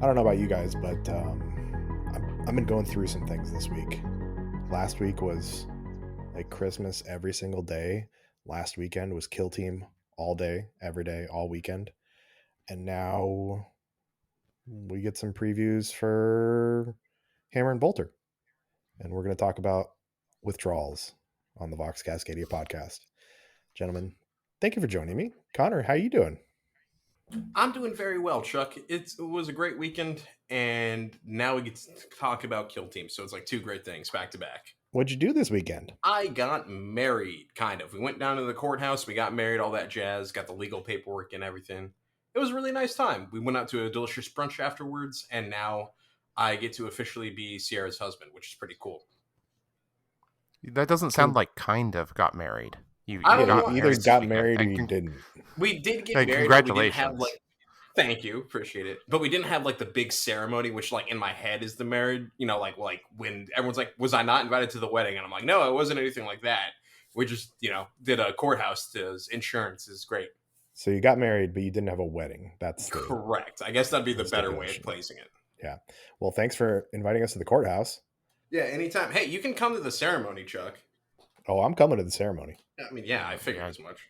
I don't know about you guys, but I've been going through some things this week. Last week was like Christmas every single day. Last weekend was Kill Team all day, every day, all weekend. And now we get some previews for Hammer and Bolter. And we're going to talk about withdrawals on the Vox Cascadia podcast. Gentlemen, thank you for joining me. Connor, how you doing? I'm doing very well, Chuck. It was a great weekend, and now we get to talk about Kill Team. So it's like two great things back to back. What'd you do this weekend? I got married, kind of. We went down to the courthouse, we got married, all that jazz, got the legal paperwork and everything. It was a really nice time. We went out to a delicious brunch afterwards, and now I get to officially be Sierra's husband, which is pretty cool. That doesn't sound like kind of got married. You I don't Yeah, know. you got either married this got weekend. married or And you didn't. We did get hey, married, but we didn't have congratulations. like. Thank you, appreciate it. But we didn't have like the big ceremony, which like in my head is the marriage. You know, like when everyone's like, "Was I not invited to the wedding?" And I'm like, "No, it wasn't anything like that. We just did a courthouse to insurance is great." So you got married, but you didn't have a wedding. That's Correct. I guess that'd be the the better way of stipulation. placing it. Yeah. Well, thanks for inviting us to the courthouse. Yeah, anytime. Hey, you can come to the ceremony, Chuck. Oh, I'm coming to the ceremony. I mean, yeah, I figured Yeah. as much.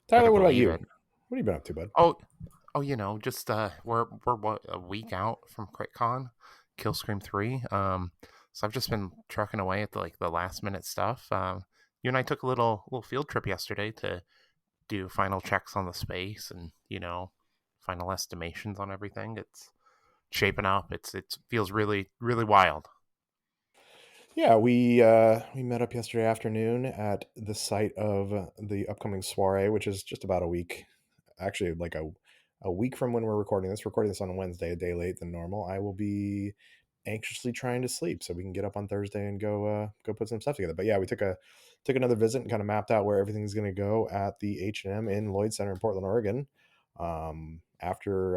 Tyler, Better what about believe you? it. What have you been up to, bud? Just we're what, a week out from CRITCon, Killscream 3. So I've just been trucking away at the last minute stuff. You and I took a little field trip yesterday to do final checks on the space and final estimations on everything. It's shaping up. It feels really really wild. Yeah, we met up yesterday afternoon at the site of the upcoming soiree, which is just about a week. Actually, like a week from when we're recording this. Recording this on a Wednesday, a day late than normal. I will be anxiously trying to sleep so we can get up on Thursday and go put some stuff together. But yeah, we took another visit and kind of mapped out where everything's going to go at the H&M in Lloyd Center in Portland, Oregon. After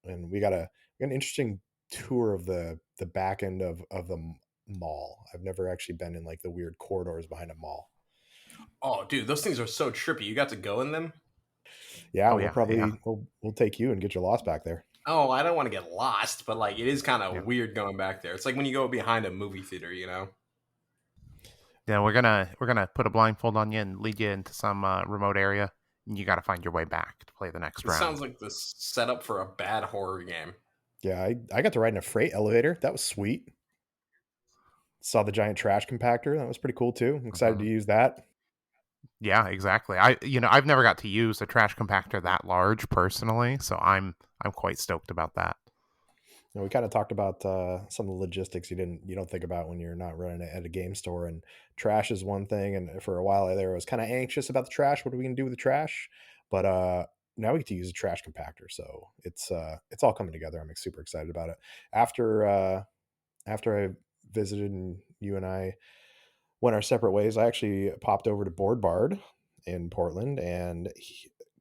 and we got an interesting tour of the back end of the mall. I've never actually been in like the weird corridors behind a mall. Oh, dude, those things are so trippy. You got to go in them? Yeah, Oh we'll yeah, probably we'll take you and get your lost back there. Oh, I don't want to get lost, but like it is kind of yeah. weird going back there. It's like when you go behind a movie theater, Yeah, we're gonna put a blindfold on you and lead you into some remote area, and you got to find your way back to play the next This round. sounds like the setup for a bad horror game. Yeah, I got to ride in a freight elevator. That was sweet. Saw the giant trash compactor. That was pretty cool too. I'm excited to use that. Yeah, exactly. I've never got to use a trash compactor that large personally, so I'm quite stoked about that. We kind of talked about some of the logistics you don't think about when you're not running at a game store, and trash is one thing. And for a while there, I was kind of anxious about the trash. What are we gonna do with the trash? But now we get to use a trash compactor, so it's all coming together. I'm super excited about it. After I visited and you and I went our separate ways, I actually popped over to Board Bard in Portland, and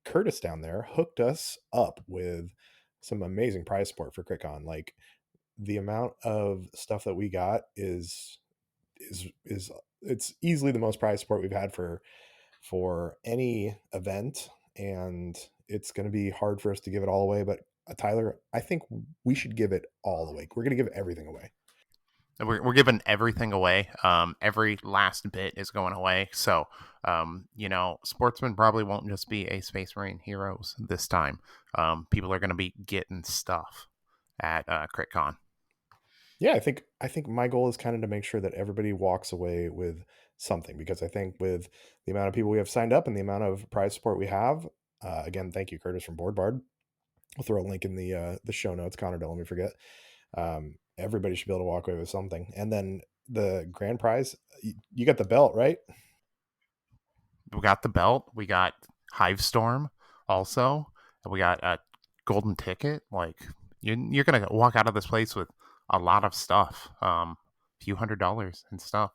Curtis down there hooked us up with some amazing prize support for CritCon. Like the amount of stuff that we got is it's easily the most prize support we've had for any event, and it's going to be hard for us to give it all away. But Tyler, I think we should give it all away. We're going to give everything away. We're giving everything away. Every last bit is going away. So, Sportsman probably won't just be a Space Marine Heroes this time. People are going to be getting stuff at CritCon. Yeah, I think my goal is kind of to make sure that everybody walks away with something, because I think with the amount of people we have signed up and the amount of prize support we have, again, thank you, Curtis from Board Bard. We'll throw a link in the show notes. Connor, don't let me forget. Everybody should be able to walk away with something. And then the grand prize, you got the belt, right? We got the belt. We got Hive Storm also. And we got a golden ticket. Like you're gonna walk out of this place with a lot of stuff. Few $100s and stuff.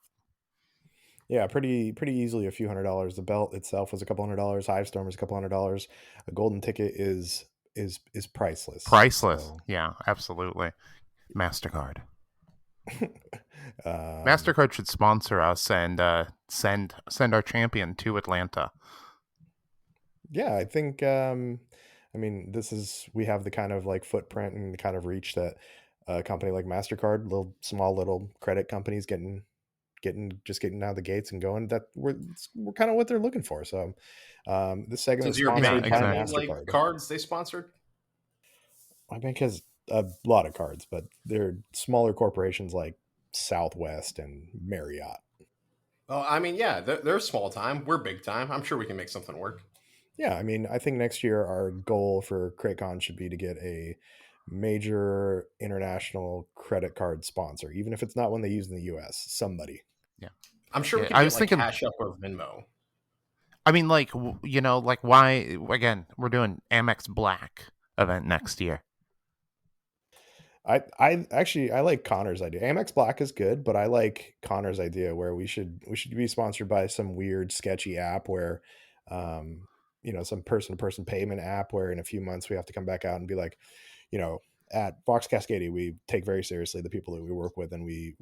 Yeah, pretty easily a few $100s. The belt itself was a couple $100. Hive Storm is a couple $100. A golden ticket is priceless. Priceless. So, yeah, absolutely. MasterCard. um, MasterCard should sponsor us and send our champion to Atlanta. yeah, I think I mean, we have the kind of like footprint and the kind of reach that a company like MasterCard, little credit companies getting out of the gates and going, that we're kind of what they're looking for. So this So segment is is your Yeah, sponsored bank have by any exactly. like MasterCard. cards they sponsored? My bank has a lot of cards, but they're smaller corporations like Southwest and Marriott. Well, I mean, yeah, they're small time. We're big time. I'm sure we can make something work. Yeah, I mean, I think next year our goal for CRITCon should be to get a major international credit card sponsor, even if it's not one they use in the US, somebody. Yeah, I'm sure we yeah. could I get was like thinking. Cash App or Venmo. I mean, like like why? Again, we're doing Amex Black event next year. I actually I like Connor's idea. Amex Black is good, but I like Connor's idea where we should be sponsored by some weird sketchy app where um some person to person payment app where in a few months we have to come back out and be like, you know, at Vox Cascadia, we take very seriously the people that we work with, and we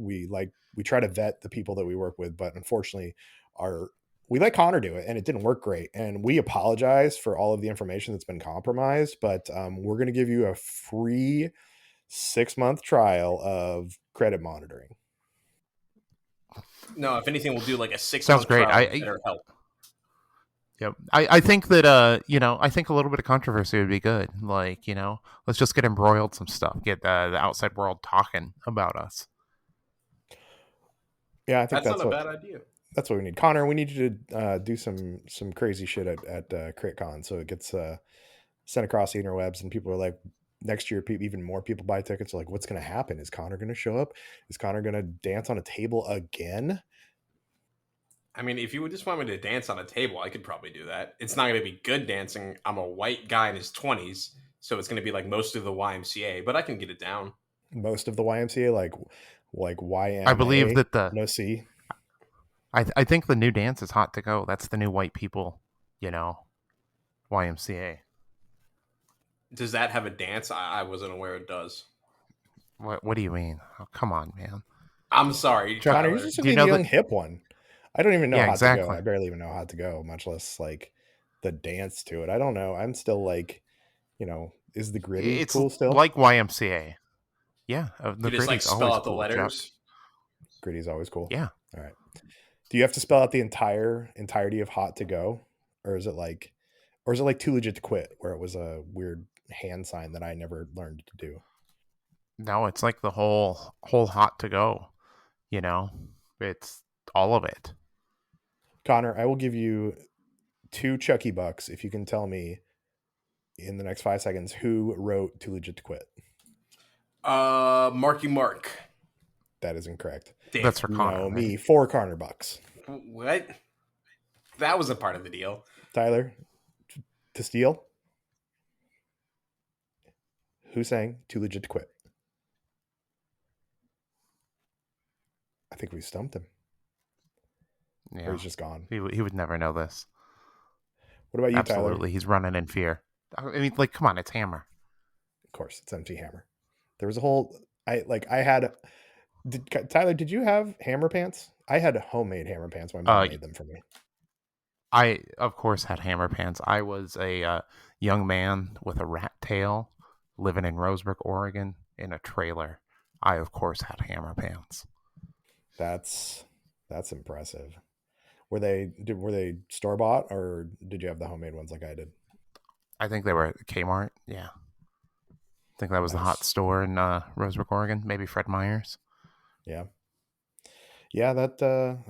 try to vet the people that we work with, but unfortunately, our we let Connor do it, and it didn't work great. And we apologize for all of the information that's been compromised, but we're going to give you a free 6-month trial of credit monitoring. No, if anything, we'll do like a six Sounds month great. trial of BetterHelp. Yep. I think that I think a little bit of controversy would be good. Like, let's just get embroiled some stuff. Get the outside world talking about us. Yeah, I think That's not a bad idea. that's what we need. Connor, we need you to do some crazy shit at CritCon, so it gets sent across the interwebs, and people are like, next year, even more people buy tickets. Are like, what's going to happen? Is Connor going to show up? Is Connor going to dance on a table again? I mean, if you would just want me to dance on a table, I could probably do that. It's not going to be good dancing. I'm a white guy in his 20s, so it's going to be like most of the YMCA, but I can get it down. Most of the YMCA, like I believe YMA, that the no C. I think the new dance is hot to go. That's the new white people, you know, YMCA. Does that have a dance? I wasn't aware it does. What do you mean? Oh, come on, man. I'm sorry, Connor, you're Tyler. supposed to Do you be the know that? young hip one. I don't even know Yeah, how to go. exactly. I barely even know how to go, much less like the dance to it. I don't know. I'm still like, is the gritty It's cool still? like YMCA. Yeah, You the just like gritty's spell always out the cool, Chuck. letters. Gritty's always cool. Yeah. All right. Do you have to spell out the entirety of hot to go? Or is it like too legit to quit, where it was a weird hand sign that I never learned to do? No, it's like the whole hot to go. You know, it's all of it. Connor, I will give you 2 Chucky bucks if you can tell me in the next 5 seconds who wrote Too Legit to Quit. Marky Mark. That is incorrect. Damn That's it. for You Connor, know right? me, 4 Connor bucks. What? That was a part of the deal. Tyler, to steal, who sang Too Legit to Quit? I think we stumped him, or Yeah, he's just gone. he would never know this. What about you, Tyler? Absolutely, he's running in fear. I mean, like, come on, it's Hammer. Of course, it's MC Hammer. There was a whole. I had. Tyler, did you have hammer pants? I had homemade hammer pants. My mom Uh, made them for me. I of course had Hammer pants. I was a young man with a rat tail, living in Roseburg, Oregon, in a trailer. I of course had Hammer pants. That's impressive. Were they store bought, or did you have the homemade ones like I did? I think they were at Kmart. Yeah, I think that was the hot Nice. store in Roseburg, Oregon. Maybe Fred Meyer's. Yeah. Yeah, that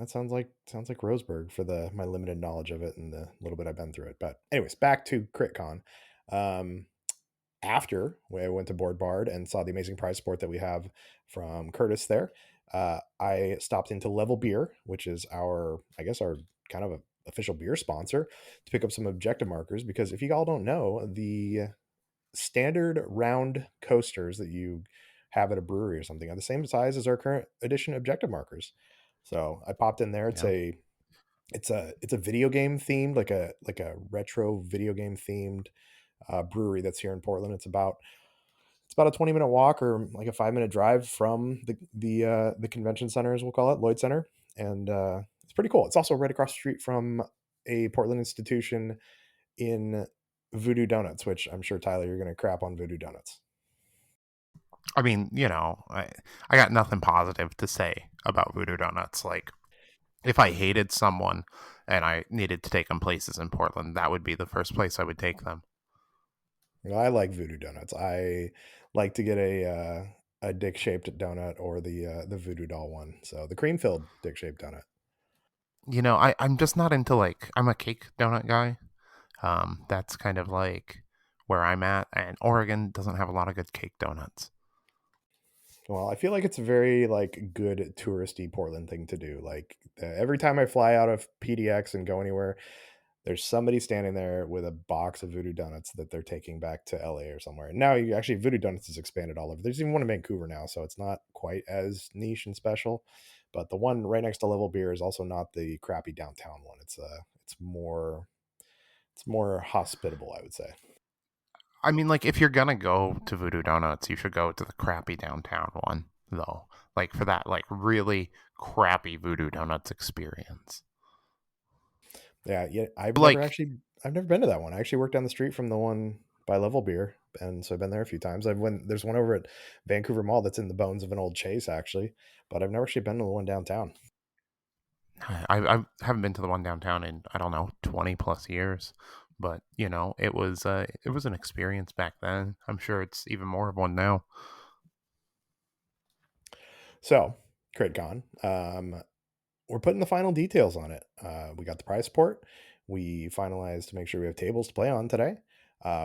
sounds like Roseburg for the my limited knowledge of it and the little bit I've been through it. But anyways, back to CritCon. Um, After I went to Board Bard and saw the amazing prize support that we have from Curtis there, I stopped into Level Beer, which is our kind of official beer sponsor, to pick up some objective markers. Because if you all don't know, the standard round coasters that you have at a brewery or something are the same size as our current edition objective markers. So I popped in there. Yeah, It's a video game themed, like a retro video game themed brewery that's here in Portland. It's about a 20-minute walk or like a 5-minute drive from the convention center, as we'll call it, Lloyd Center, and it's pretty cool. It's also right across the street from a Portland institution in Voodoo Donuts, which I'm sure Tyler, you're going to crap on Voodoo Donuts. I mean, I got nothing positive to say about Voodoo Donuts. Like, if I hated someone and I needed to take them places in Portland, that would be the first place I would take them. Well, I like Voodoo Donuts. I like to get a dick shaped donut or the Voodoo Doll one. So the cream filled dick shaped donut. I'm just not into like I'm a cake donut guy. That's kind of like where I'm at, and Oregon doesn't have a lot of good cake donuts. Well, I feel like it's a very like good touristy Portland thing to do. Like every time I fly out of PDX and go anywhere, there's somebody standing there with a box of Voodoo Donuts that they're taking back to LA or somewhere. And now you actually Voodoo Donuts is expanded all over. There's even one in Vancouver now, so it's not quite as niche and special. But the one right next to Level Beer is also not the crappy downtown one. It's more hospitable, I would say. I mean, like if you're gonna go to Voodoo Donuts, you should go to the crappy downtown one, though. Like for that, like really crappy Voodoo Donuts experience. Yeah. Like, I've never been to that one. I actually worked down the street from the one by Level Beer, and so I've been there a few times. There's one over at Vancouver Mall that's in the bones of an old Chase actually, but I've never actually been to the one downtown. I haven't been to the one downtown in I don't know 20 plus years, but it was an experience back then. I'm sure it's even more of one now. So, CritCon, we're putting the final details on it. We got the prize support. We finalized to make sure we have tables to play on today.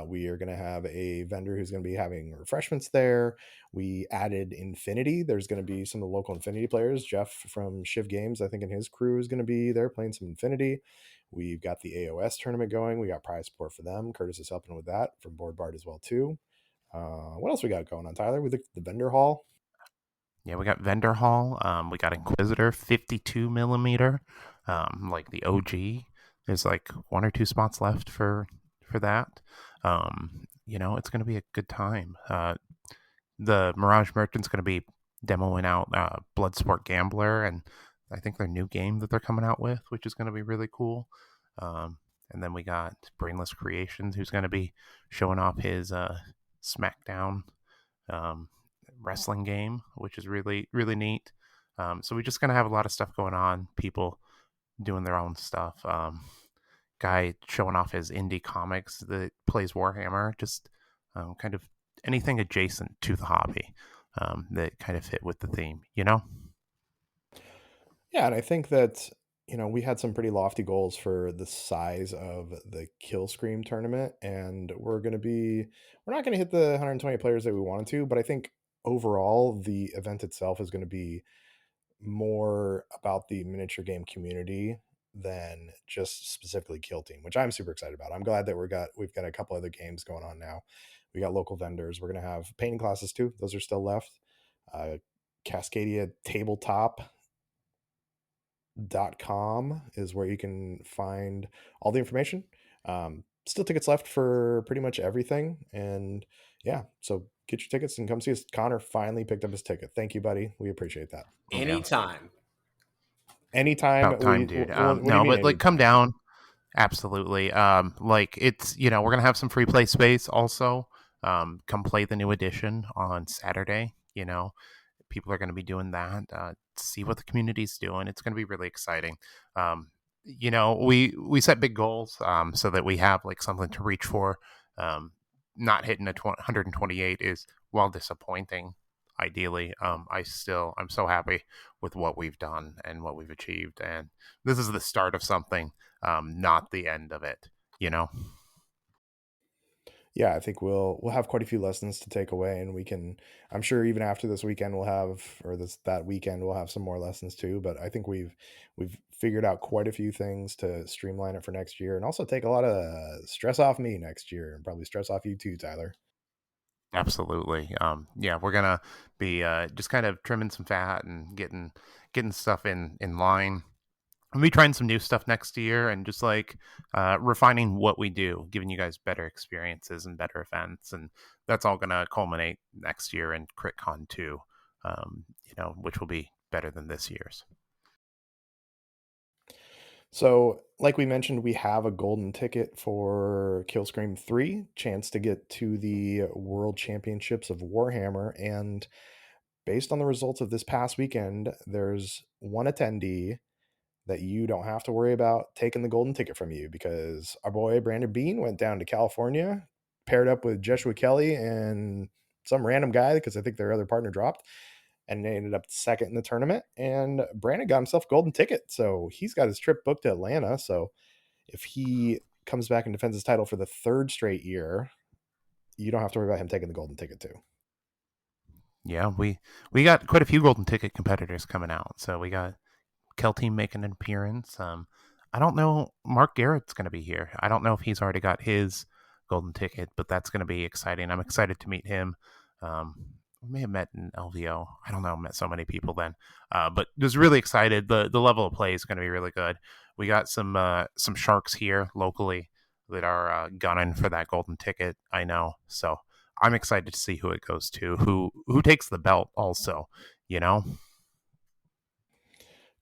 We are going to have a vendor who's going to be having refreshments there. We added Infinity. There's going to be some of the local Infinity players. Jeff from Shiv Games, I think, and his crew is going to be there playing some Infinity. We've got the AOS tournament going. We got prize support for them. Curtis is helping with that from Board Bard as well too. What else we got going on, Tyler? We the vendor hall. Yeah, we got Vendor Hall. We got Inquisitor 52 millimeter, like the OG. There's like one or two spots left for that. It's going to be a good time. The Mirage Merchant's going to be demoing out Bloodsport Gambler, and I think their new game that they're coming out with, which is going to be really cool. And then we got Brainless Creations, who's going to be showing off his SmackDown um, wrestling game, which is really, really neat. So we're just going to have a lot of stuff going on, people doing their own stuff. Guy showing off his indie comics that plays Warhammer, just kind of anything adjacent to the hobby that kind of fit with the theme. Yeah, and I think that we had some pretty lofty goals for the size of the Kill Scream tournament, and we're not going to hit the 120 players that we wanted to, but I think overall the event itself is going to be more about the miniature game community than just specifically Kill Team, which I'm super excited about. I'm glad that we've got a couple other games going on now. We got local vendors. We're going to have painting classes too. Those are still left. Cascadia Tabletop .com is where you can find all the information. Still tickets left for pretty much everything. And yeah, so get your tickets and come see us. Connor finally picked up his ticket. Thank you, buddy. We appreciate that. Yeah, Anytime. Anytime about time, dude. what do you No, mean but like come anytime? down. Absolutely. Like it's we're gonna have some free play space also. Come play the new edition on Saturday. People are going to be doing that. See what the community's doing. It's going to be really exciting. We set big goals so that we have like something to reach for. Not hitting a 128 is while disappointing. Ideally, I'm so happy with what we've done and what we've achieved, and this is the start of something, not the end of it. You know. Yeah, I think we'll have quite a few lessons to take away, and we can. I'm sure even after this weekend, we'll have, or this that weekend, we'll have some more lessons too. But I think we've figured out quite a few things to streamline it for next year, and also take a lot of stress off me next year, and probably stress off you too, Tyler. Absolutely. Yeah, we're gonna be just kind of trimming some fat and getting stuff in line. We'll be trying some new stuff next year and just like refining what we do, giving you guys better experiences and better events, and that's all gonna culminate next year in CritCon 2, which will be better than this year's. So, like we mentioned, we have a golden ticket for Killscream 3, chance to get to the World Championships of Warhammer. And based on the results of this past weekend, there's one attendee that you don't have to worry about taking the golden ticket from you because our boy Brandon Bean went down to California, paired up with Joshua Kelly and some random guy because I think their other partner dropped, and they ended up second in the tournament. And Brandon got himself a golden ticket, so he's got his trip booked to Atlanta. So if he comes back and defends his title for the third straight year, you don't have to worry about him taking the golden ticket too. Yeah, we got quite a few golden ticket competitors coming out. So we got Kelty making an appearance. I don't know. Mark Garrett's going to be here. I don't know if he's already got his golden ticket, but that's going to be exciting. I'm excited to meet him. We may have met in LVO. I don't know. Met so many people then, but was really excited. The level of play is going to be really good. We got some sharks here locally that are gunning for that golden ticket. I know. So I'm excited to see who it goes to. Who takes the belt? Also, you know.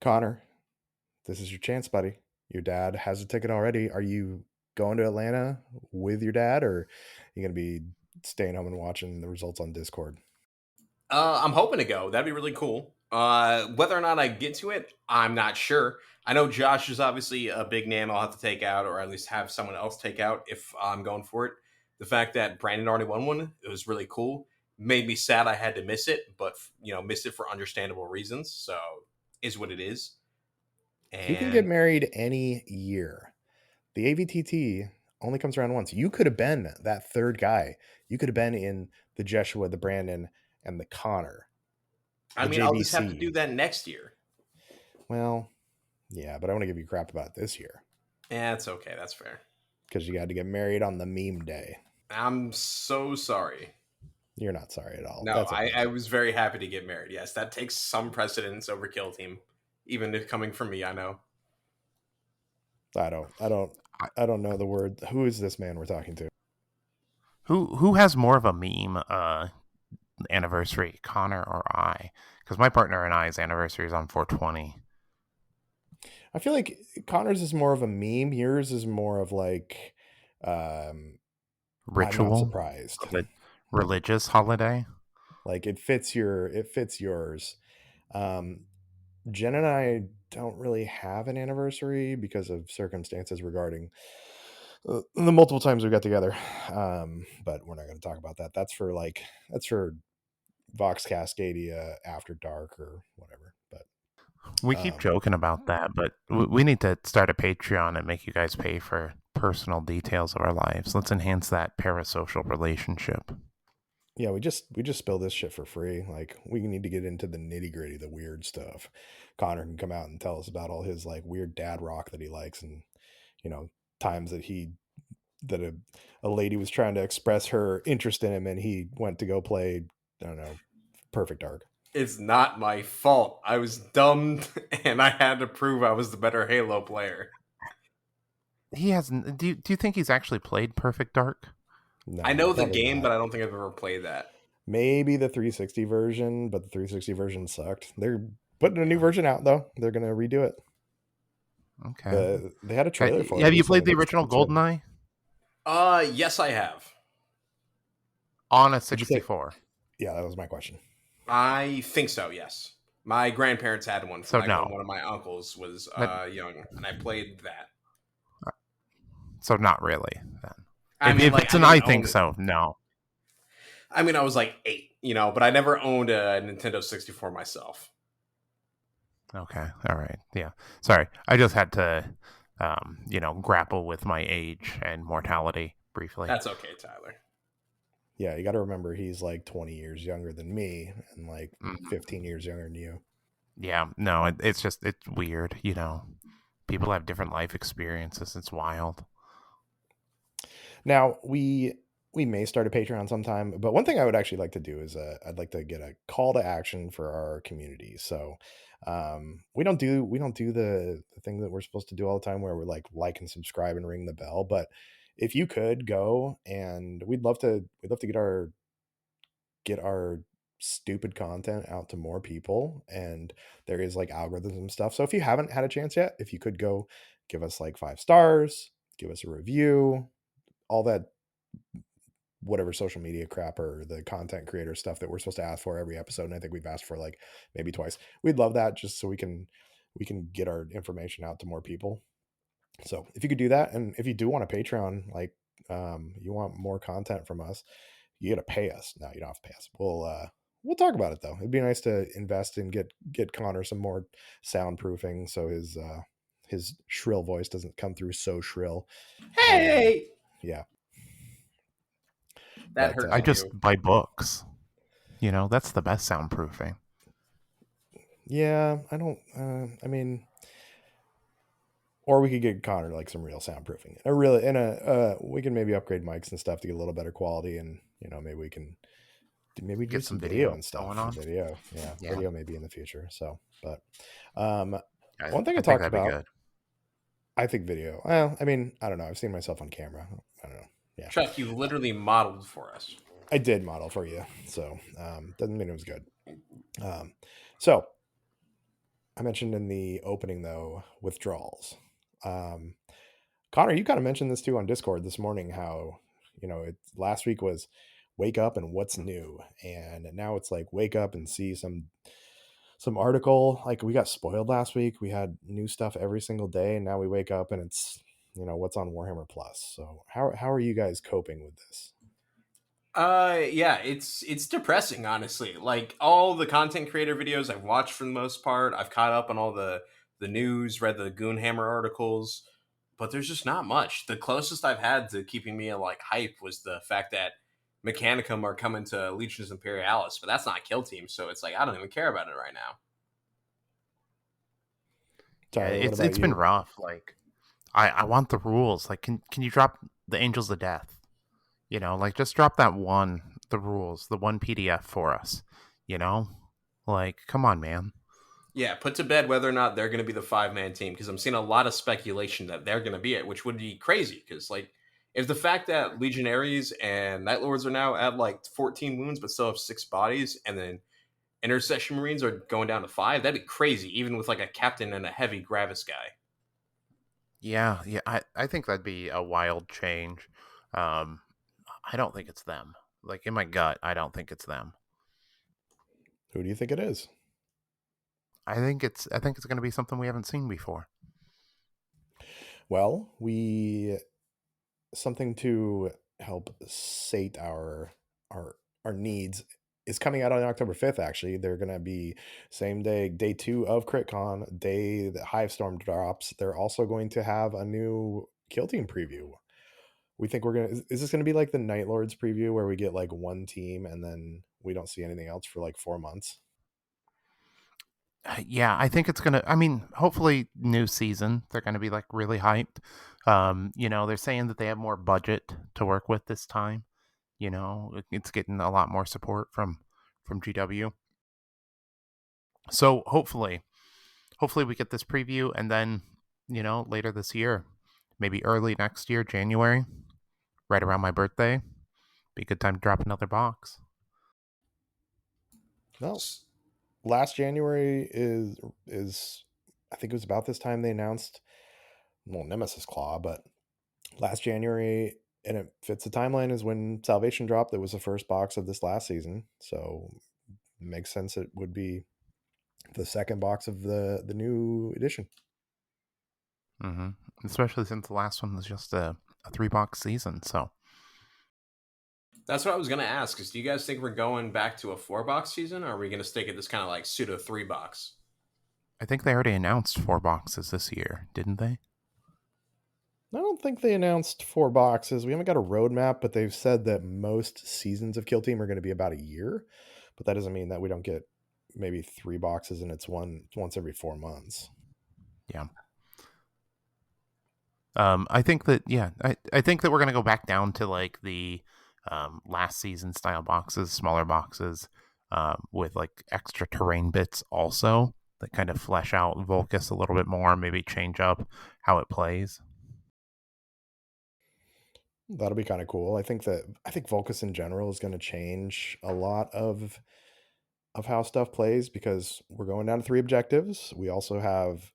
Connor, this is your chance, buddy. Your dad has a ticket already. Are you going to Atlanta with your dad, or are you going to be staying home and watching the results on Discord? I'm hoping to go. That'd be really cool. Whether or not I get to it, I'm not sure. I know Josh is obviously a big name I'll have to take out, or at least have someone else take out if I'm going for it. The fact that Brandon already won one, it was really cool. Made me sad I had to miss it, but missed it for understandable reasons. So is what it is. You can get And married any year. The AVTT only comes around once. You could have been that third guy. You could have been in the Joshua, the Brandon, and the Connor, I the mean, I'll just have to JBC. do that next year. Well, yeah, but I want to give you crap about this year Yeah, it's okay. That's fair. because you got to get married on the meme day. I'm so sorry. You're not sorry at all. No, That's I, okay. I was very happy to get married. Yes, that takes some precedence over Kill Team, even if coming from me. I know. I don't. I don't. I, I don't know the word. Who is this man we're talking to? who has more of a meme anniversary, Connor or I? Because my partner and I's anniversary is on 420. I feel like Connor's is more of a meme. Yours is more of like, I'm not Ritual, surprised. religious holiday. Like it fits yours. Um, Jen and I don't really have an anniversary because of circumstances regarding the multiple times we got together. But we're not going to talk about that. That's for Vox Cascadia after dark or whatever. But We keep joking about that, but we need to start a Patreon and make you guys pay for personal details of our lives. Let's enhance that parasocial relationship. yeah, we just spill this shit for free. Like we need to get into the nitty gritty, the weird stuff. Connor can come out and tell us about all his like weird dad rock that he likes, and you know times that a lady was trying to express her interest in him, and he went to go play, I don't know, Perfect Dark. It's not my fault. I was dumb, and I had to prove I was the better Halo player. He hasn't. Do you think he's actually played Perfect Dark? I No, know the probably game, not. but I don't think I've ever played that. Maybe the 360 version, but the 360 version sucked. They're putting a new version out though. They're gonna redo it. Okay. They had a trailer for it Have you recently. played the original Looks good. GoldenEye Yes, I have. on a Did you say? 64? Yeah, that was my question. I think so. Yes, my grandparents had one from So like when no, one of my uncles was that, young, and I played that. so not really. Then, I mean, if like it's I an I didn't think own it. so, no. I mean, I was like 8, but I never owned a Nintendo 64 myself. Okay, all right, yeah. Sorry, I just had to, grapple with my age and mortality briefly. That's okay, Tyler. Yeah, you got to remember he's like 20 years younger than me and like Mhm. 15 years younger than you. Yeah, no, it's weird. People have different life experiences. It's wild. Now we may start a Patreon sometime, but one thing I would actually like to do is I'd like to get a call to action for our community. So we don't do the thing that we're supposed to do all the time where we're like and subscribe and ring the bell. But if you could go, and we'd love to get our stupid content out to more people, and there is like algorithms and stuff. So if you haven't had a chance yet, if you could go give us like 5 stars, give us a review, all that whatever social media crap or the content creator stuff that we're supposed to ask for every episode. And I think we've asked for like maybe twice. We'd love that just so we can get our information out to more people. So if you could do that, and if you do want a Patreon, like you want more content from us, you got to pay us. No, you don't have to pay us. We'll talk about it though. It'd be nice to invest and get Connor some more soundproofing so his shrill voice doesn't come through so shrill. Hey, Yeah, that but hurt I to just do. buy books. That's the best soundproofing. yeah, I don't. I mean, or we could get Connor like some real soundproofing. We can maybe upgrade mics and stuff to get a little better quality, and maybe we can maybe do Get some some video video and going stuff. on. Video, yeah, Yeah, video maybe in the future. So, but um, I, one thing I I think talked that'd be about, good. I think video. Well, I mean, I don't know. I've seen myself on camera. I don't know. Yeah, Chuck, you literally modeled for us. I did model for you, so doesn't mean it was good. So I mentioned in the opening though withdrawals. Um, Connor, you kind of mentioned this too on Discord this morning. How last week was wake up and what's new, and now it's like wake up and see some article. Like we got spoiled last week. We had new stuff every single day, and now we wake up and it's what's on Warhammer Plus. So how are you guys coping with this? Yeah, it's depressing, honestly. Like all the content creator videos I've watched for the most part, I've caught up on all the news, read the Goonhammer articles, but there's just not much. The closest I've had to keeping me like hype was the fact that Mechanicum are coming to Legions Imperialis, but that's not Kill Team, so it's like I don't even care about it right now. Yeah, Tyler, what about it's been you? rough. Like, I want the rules. Like, can you drop the Angels of Death? Like just drop the rules, the one PDF for us. You know, like come on, man. Yeah, put to bed whether or not they're going to be the 5-man team because I'm seeing a lot of speculation that they're going to be it, which would be crazy. Because like, if the fact that Legionaries and Night Lords are now at like 14 wounds but still have 6 bodies, and then Intercession Marines are going down to 5, that'd be crazy. Even with like a captain and a heavy Gravis guy. Yeah. I think that'd be a wild change. Um, I don't think it's them. Like in my gut, I don't think it's them. Who do you think it is? I think it's going to be something we haven't seen before. Well, we something to help sate our needs is coming out on October 5th. Actually, they're gonna be same day 2 of CritCon, day that Hivestorm drops. They're also going to have a new Kill Team preview. We think we're gonna is this gonna be like the Night Lords preview where we get like one team and then we don't see anything else for like 4 months? Yeah, I think it's gonna. I mean, hopefully, new season they're gonna be like really hyped. They're saying that they have more budget to work with this time. It's getting a lot more support from GW. So hopefully we get this preview, and then later this year, maybe early next year, January, right around my birthday, be a good time to drop another box. Well, last January is I think it was about this time they announced Nemesis Claw, but last January, and it fits the timeline, is when Salvation dropped. That was the first box of this last season, so it makes sense it would be the second box of the new edition. hmm Especially since the last one was just a 3-box season. So That's what I was going to ask. Is do you guys think we're going back to a 4-box season, or are we going to stick at this kind of like pseudo 3-box? I think they already announced 4 boxes this year, didn't they? I don't think they announced 4 boxes. We haven't got a roadmap, but they've said that most seasons of Kill Team are going to be about a year. But that doesn't mean that we don't get maybe 3 boxes and it's once every 4 months. Yeah. I think that I think that we're gonna go back down to like the last season style boxes, smaller boxes, with like extra terrain bits also that kind of flesh out Volcus a little bit more, maybe change up how it plays. That'll be kind of cool. I think Volcus in general is going to change a lot of how stuff plays because we're going down to 3 objectives. We also have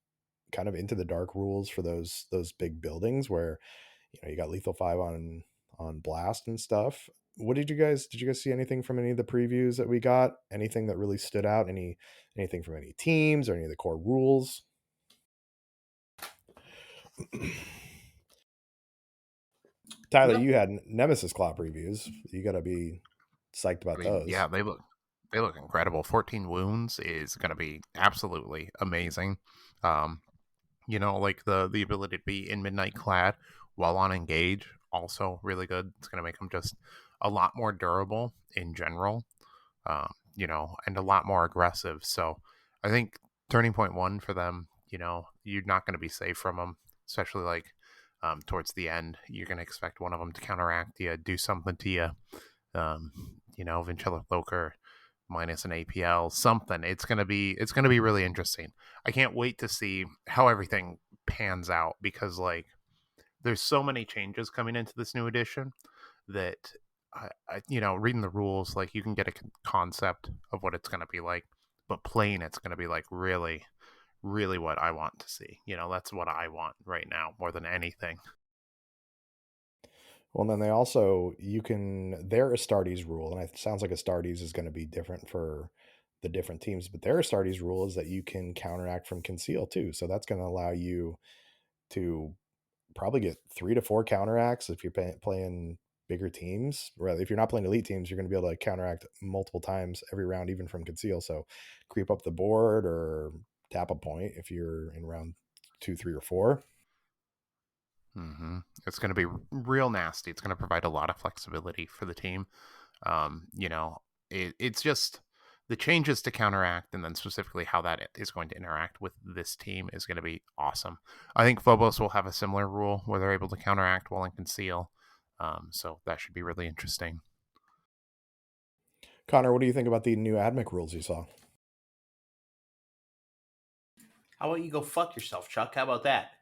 kind of into the dark rules for those big buildings where you got Lethal 5 on Blast and stuff. What did you guys see anything from any of the previews that we got? Anything that really stood out? Anything from any teams or any of the core rules? Tyler, No. you had Nemesis Claw previews. You got to be psyched I about mean, those. yeah, they look incredible. 14 wounds is going to be absolutely amazing. Um, like the ability to be in midnight clad while on engage, also really good. It's going to make them just a lot more durable in general, and a lot more aggressive. So I think turning point one for them, you're not going to be safe from them, especially like towards the end. You're going to expect one of them to counteract you, do something to you. Ventriloquer minus an APL, something. It's gonna be really interesting. I can't wait to see how everything pans out because there's so many changes coming into this new edition that reading the rules, like you can get a concept of what it's gonna be like, but playing it's gonna be like really, really what I want to see. That's what I want right now more than anything. Well, and then their Astartes rule, and it sounds like Astartes is going to be different for the different teams, but their Astartes rule is that you can counteract from conceal too. So that's going to allow you to probably get 3 to 4 counteracts if you're playing bigger teams. Rather, if you're not playing elite teams, you're going to be able to counteract multiple times every round, even from conceal. So creep up the board or tap a point if you're in round 2, 3, or 4. It's going to be real nasty. It's going to provide a lot of flexibility for the team. Um, you know, it's just the changes to counteract, and then specifically how that is going to interact with this team is going to be awesome. I think Phobos will have a similar rule where they're able to counteract while in conceal. So that should be really interesting. Connor, what do you think about the new AdMech rules you saw? How about you go fuck yourself, Chuck? How about that?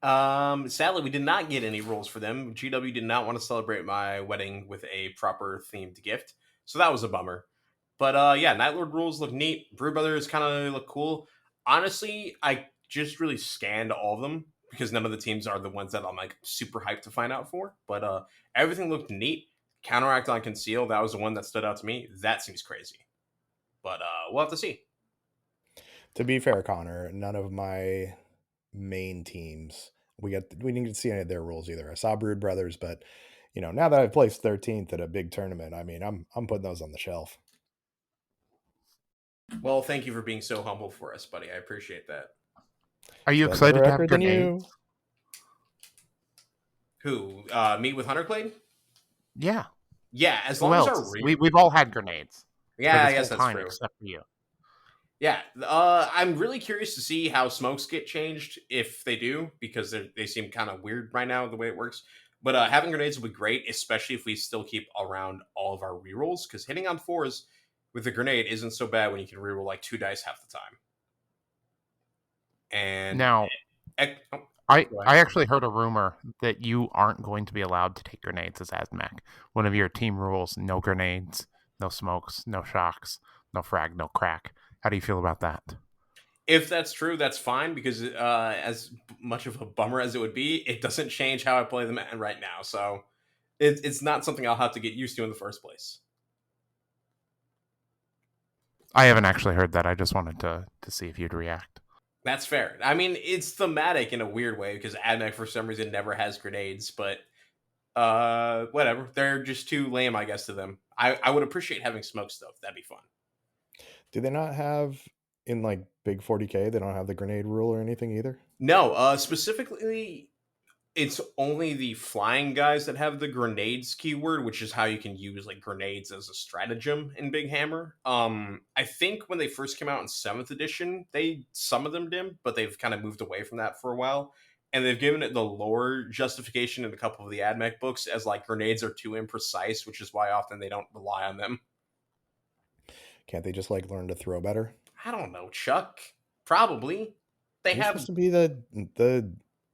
Sadly, we did not get any rules for them. GW did not want to celebrate my wedding with a proper themed gift, so that was a bummer. But yeah, Night Lord rules look neat. Brew Brothers kind of look cool. Honestly, I just really scanned all of them because none of the teams are the ones that I'm like super hyped to find out for. But everything looked neat. Counteract on Conceal, that was the one that stood out to me. That seems crazy. But we'll have to see. To be fair, Connor, none of my main teams we didn't get to see any of their rules either. I saw Brood Brothers, but now that I've placed 13th at a big tournament, I mean, I'm putting those on the shelf. Well, thank you for being so humble for us, buddy. I appreciate that. Are you Still have a better excited to have record than grenades? you. Who? Meet with Hunterclade? Yeah. Yeah, as Who long as else? our We've all had grenades for yeah, I this guess whole that's time, true. except for you. Yeah, I'm really curious to see how smokes get changed if they do, because they seem kind of weird right now the way it works. But having grenades would be great, especially if we still keep around all of our rerolls, because hitting on 4s with a grenade isn't so bad when you can reroll like 2 dice half the time. And Now, oh, I go ahead. I actually heard a rumor that you aren't going to be allowed to take grenades as ASMAC. One of your team rules: no grenades, no smokes, no shocks, no frag, no crack. How do you feel about that? If that's true, that's fine, because as much of a bummer as it would be, it doesn't change how I play them right now. So it's not something I'll have to get used to in the first place. I haven't actually heard that. I just wanted to see if you'd react. That's fair. I mean, it's thematic in a weird way because Admech for some reason never has grenades, but whatever. They're just too lame, I guess, to them. I would appreciate having smoke stuff. That'd be fun. Do they not have in like big 40K? They don't have the grenade rule or anything either. No, specifically, it's only the flying guys that have the grenades keyword, which is how you can use like grenades as a stratagem in Big Hammer. I think when they first came out in 7th edition, some of them did, but they've kind of moved away from that for a while. And they've given it the lore justification in a couple of the AdMech books as like grenades are too imprecise, which is why often they don't rely on them. Can't they just like learn to throw better? I don't know, Chuck. Probably. They You're have supposed to be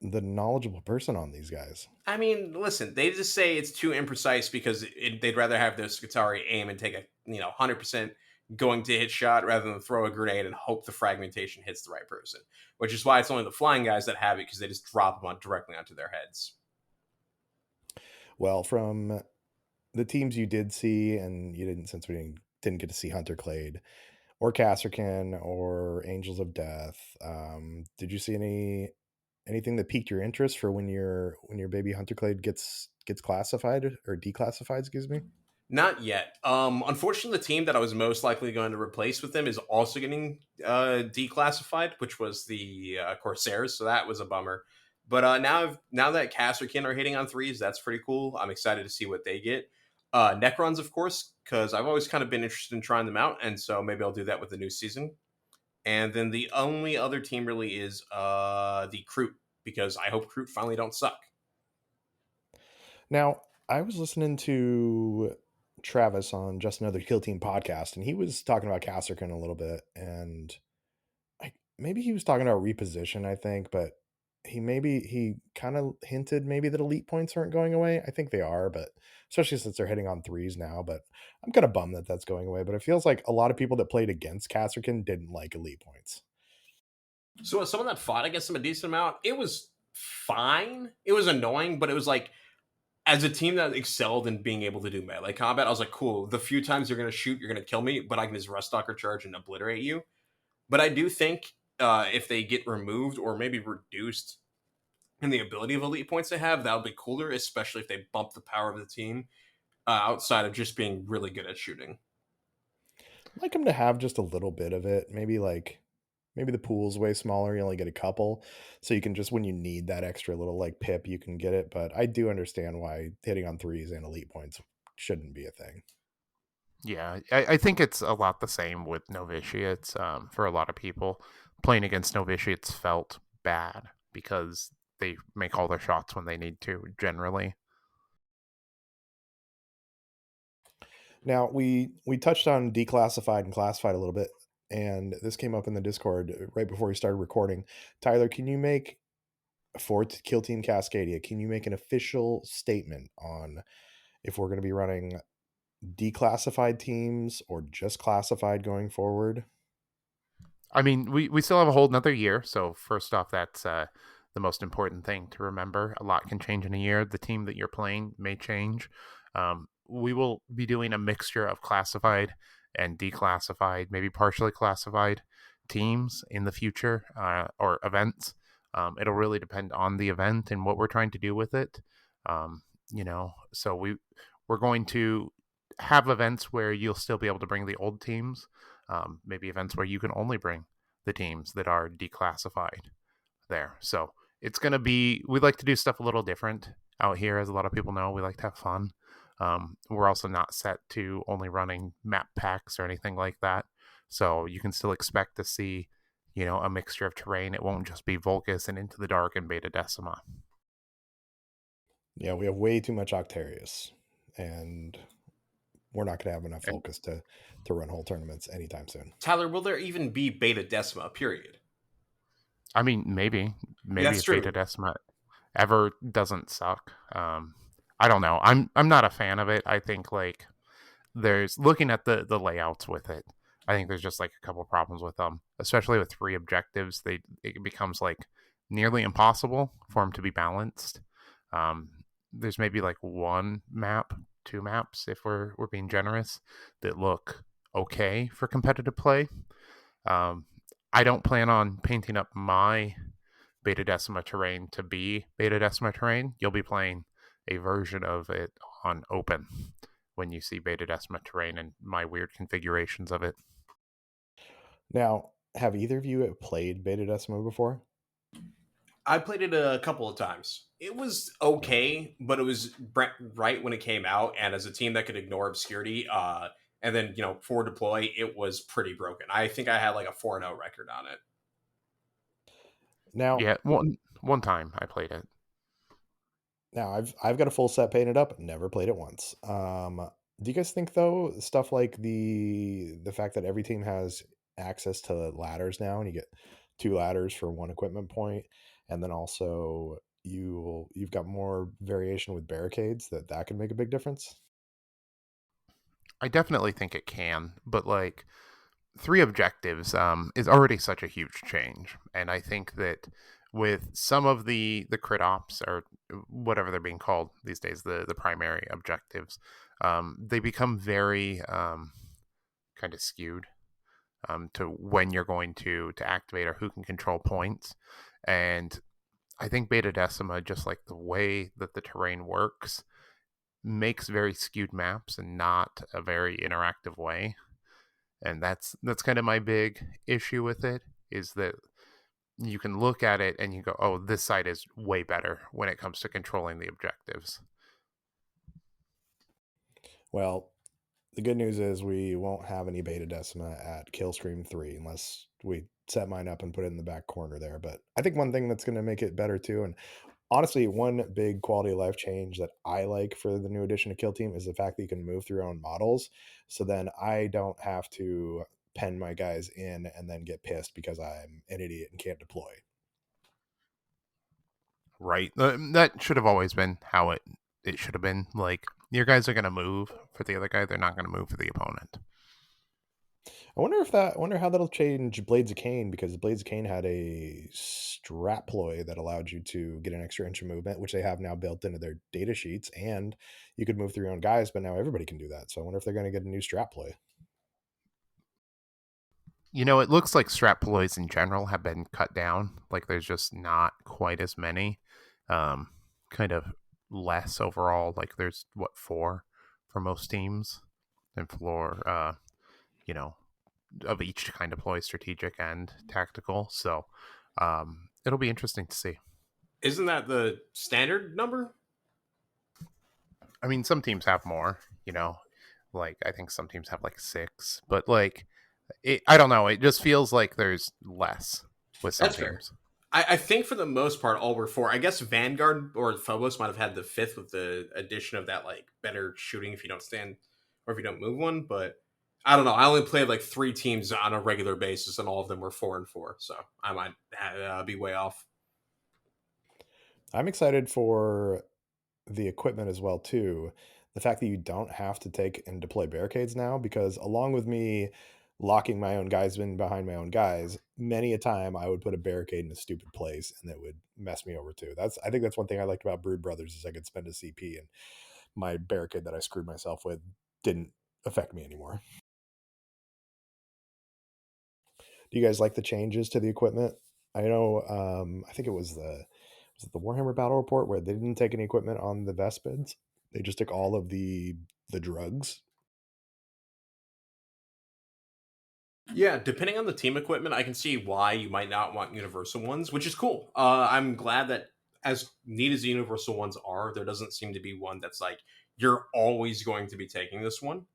the knowledgeable person on these guys. I mean, listen, they just say it's too imprecise because they'd rather have their Skitari aim and take a 100% going to hit shot rather than throw a grenade and hope the fragmentation hits the right person. Which is why it's only the flying guys that have it, because they just drop them directly onto their heads. Well, from the teams you did see, and you didn't, since we didn't get to see Hunter Clade or Casterkin or Angels of Death. Did you see anything that piqued your interest for when your baby Hunter Clade gets classified or declassified? Excuse me. Not yet. Unfortunately, the team that I was most likely going to replace with them is also getting declassified, which was the Corsairs. So that was a bummer. But now that Casterkin are hitting on threes, that's pretty cool. I'm excited to see what they get. Necrons, of course, because I've always kind of been interested in trying them out, and so maybe I'll do that with the new season. And then the only other team really is the Kroot, because I hope Kroot finally don't suck. Now, I was listening to Travis on Just Another Kill Team podcast, and he was talking about Casterkin a little bit, and maybe he was talking about reposition, I think, but he kind of hinted maybe that elite points aren't going away. I think they are, but especially since they're hitting on threes now. But I'm kind of bummed that that's going away. But it feels like a lot of people that played against Casterkin didn't like elite points. So as someone that fought against him a decent amount, it was fine. It was annoying, but it was like, as a team that excelled in being able to do melee combat, I was like, cool. The few times you're going to shoot, you're going to kill me, but I can just Rust Stalker charge and obliterate you. But I do think if they get removed or maybe reduced in the ability of elite points they have, that would be cooler, especially if they bump the power of the team outside of just being really good at shooting. I'd like them to have just a little bit of it. Maybe the pool's way smaller. You only get a couple, so you can just, when you need that extra little like pip, you can get it. But I do understand why hitting on threes and elite points shouldn't be a thing. Yeah, I think it's a lot the same with novitiates. For a lot of people, playing against novitiates felt bad because they make all their shots when they need to, generally. Now we touched on declassified and classified a little bit, and this came up in the Discord right before we started recording. Tyler, can you make for Kill Team Cascadia? Can you make an official statement on if we're going to be running declassified teams or just classified going forward? I mean, we still have a whole another year. So first off, that's the most important thing to remember. A lot can change in a year. The team that you're playing may change. We will be doing a mixture of classified and declassified, maybe partially classified teams in the future or events. It'll really depend on the event and what we're trying to do with it. So we're going to have events where you'll still be able to bring the old teams, maybe events where you can only bring the teams that are declassified there. So it's going to be, we like to do stuff a little different out here. As a lot of people know, we like to have fun. We're also not set to only running map packs or anything like that. So you can still expect to see, a mixture of terrain. It won't just be Volcus and Into the Dark and Beta Decima. Yeah, we have way too much Octarius, and we're not going to have enough And focus to run whole tournaments anytime soon. Tyler, will there even be Beta Decima, period? I mean, maybe That's if true. Beta Decima ever doesn't suck. I don't know. I'm not a fan of it. I think like there's looking at the layouts with it. I think there's just like a couple problems with them, especially with 3 objectives. It becomes like nearly impossible for them to be balanced. There's maybe like 2 maps, if we're being generous, that look okay for competitive play. I don't plan on painting up my Beta Decima terrain to be Beta Decima terrain. You'll be playing a version of it on open when you see Beta Decima terrain and my weird configurations of it. Now, have either of you played Beta Decima before? I played it a couple of times. It was okay, but it was right when it came out, and as a team that could ignore obscurity, and then for deploy, it was pretty broken. I think I had like a 4-0 record on it. Now, Yeah, one time I played it. Now I've got a full set painted up, never played it once. Do you guys think though stuff like the fact that every team has access to ladders now, and you get 2 ladders for 1 equipment point, and then also you've got more variation with barricades, that can make a big difference? I definitely think it can, but like three objectives is already such a huge change, and I think that with some of the crit ops or whatever they're being called these days, the primary objectives, they become very kind of skewed to when you're going to activate or who can control points, and I think Beta Decima, just like the way that the terrain works, makes very skewed maps and not a very interactive way. And that's kind of my big issue with it, is that you can look at it and you go, oh, this side is way better when it comes to controlling the objectives. Well, the good news is we won't have any Beta Decima at Killstream 3 unless we set mine up and put it in the back corner there. But I think one thing that's going to make it better too, and honestly, one big quality of life change that I like for the new addition to Kill Team is the fact that you can move through your own models. So then I don't have to pen my guys in and then get pissed because I'm an idiot and can't deploy. Right. That should have always been how it should have been. Like, your guys are going to move for the other guy, they're not going to move for the opponent. I wonder how that'll change Blades of Cain, because Blades of Cain had a strap ploy that allowed you to get an extra inch of movement, which they have now built into their data sheets, and you could move through your own guys, but now everybody can do that. So I wonder if they're going to get a new strap ploy. It looks like strap ploys in general have been cut down. Like, there's just not quite as many. Kind of less overall. Like, there's four for most teams, and for you know, of each kind of ploy, strategic and tactical. So, it'll be interesting to see. Isn't that the standard number? I mean, some teams have more. Like, I think some teams have like six, but like, I don't know. It just feels like there's less with some That's fair. teams. I think for the most part, all were four. I guess Vanguard or Phobos might have had the fifth with the addition of that like better shooting if you don't stand or if you don't move one. But I don't know. I only played like three teams on a regular basis, and all of them were 4-4. So I might be way off. I'm excited for the equipment as well too. The fact that you don't have to take and deploy barricades now, because along with me locking my own guys in behind my own guys, many a time I would put a barricade in a stupid place and it would mess me over too. I think that's one thing I liked about Brood Brothers, is I could spend a CP and my barricade that I screwed myself with didn't affect me anymore. Do you guys like the changes to the equipment? I know I think it was the Warhammer Battle Report where they didn't take any equipment on the Vespids. They just took all of the drugs. Yeah, depending on the team equipment, I can see why you might not want universal ones, which is cool. I'm glad that as neat as the universal ones are, there doesn't seem to be one that's like you're always going to be taking this one,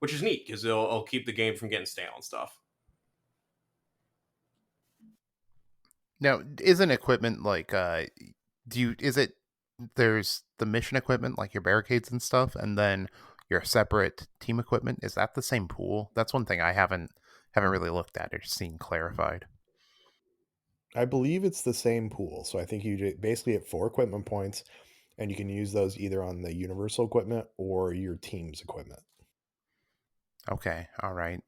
which is neat because it'll keep the game from getting stale and stuff. Now, isn't equipment like is it there's the mission equipment like your barricades and stuff, and then your separate team equipment? Is that the same pool? That's one thing I haven't really looked at or seen clarified. I believe it's the same pool. So I think you basically get 4 equipment points, and you can use those either on the universal equipment or your team's equipment. Okay, all right.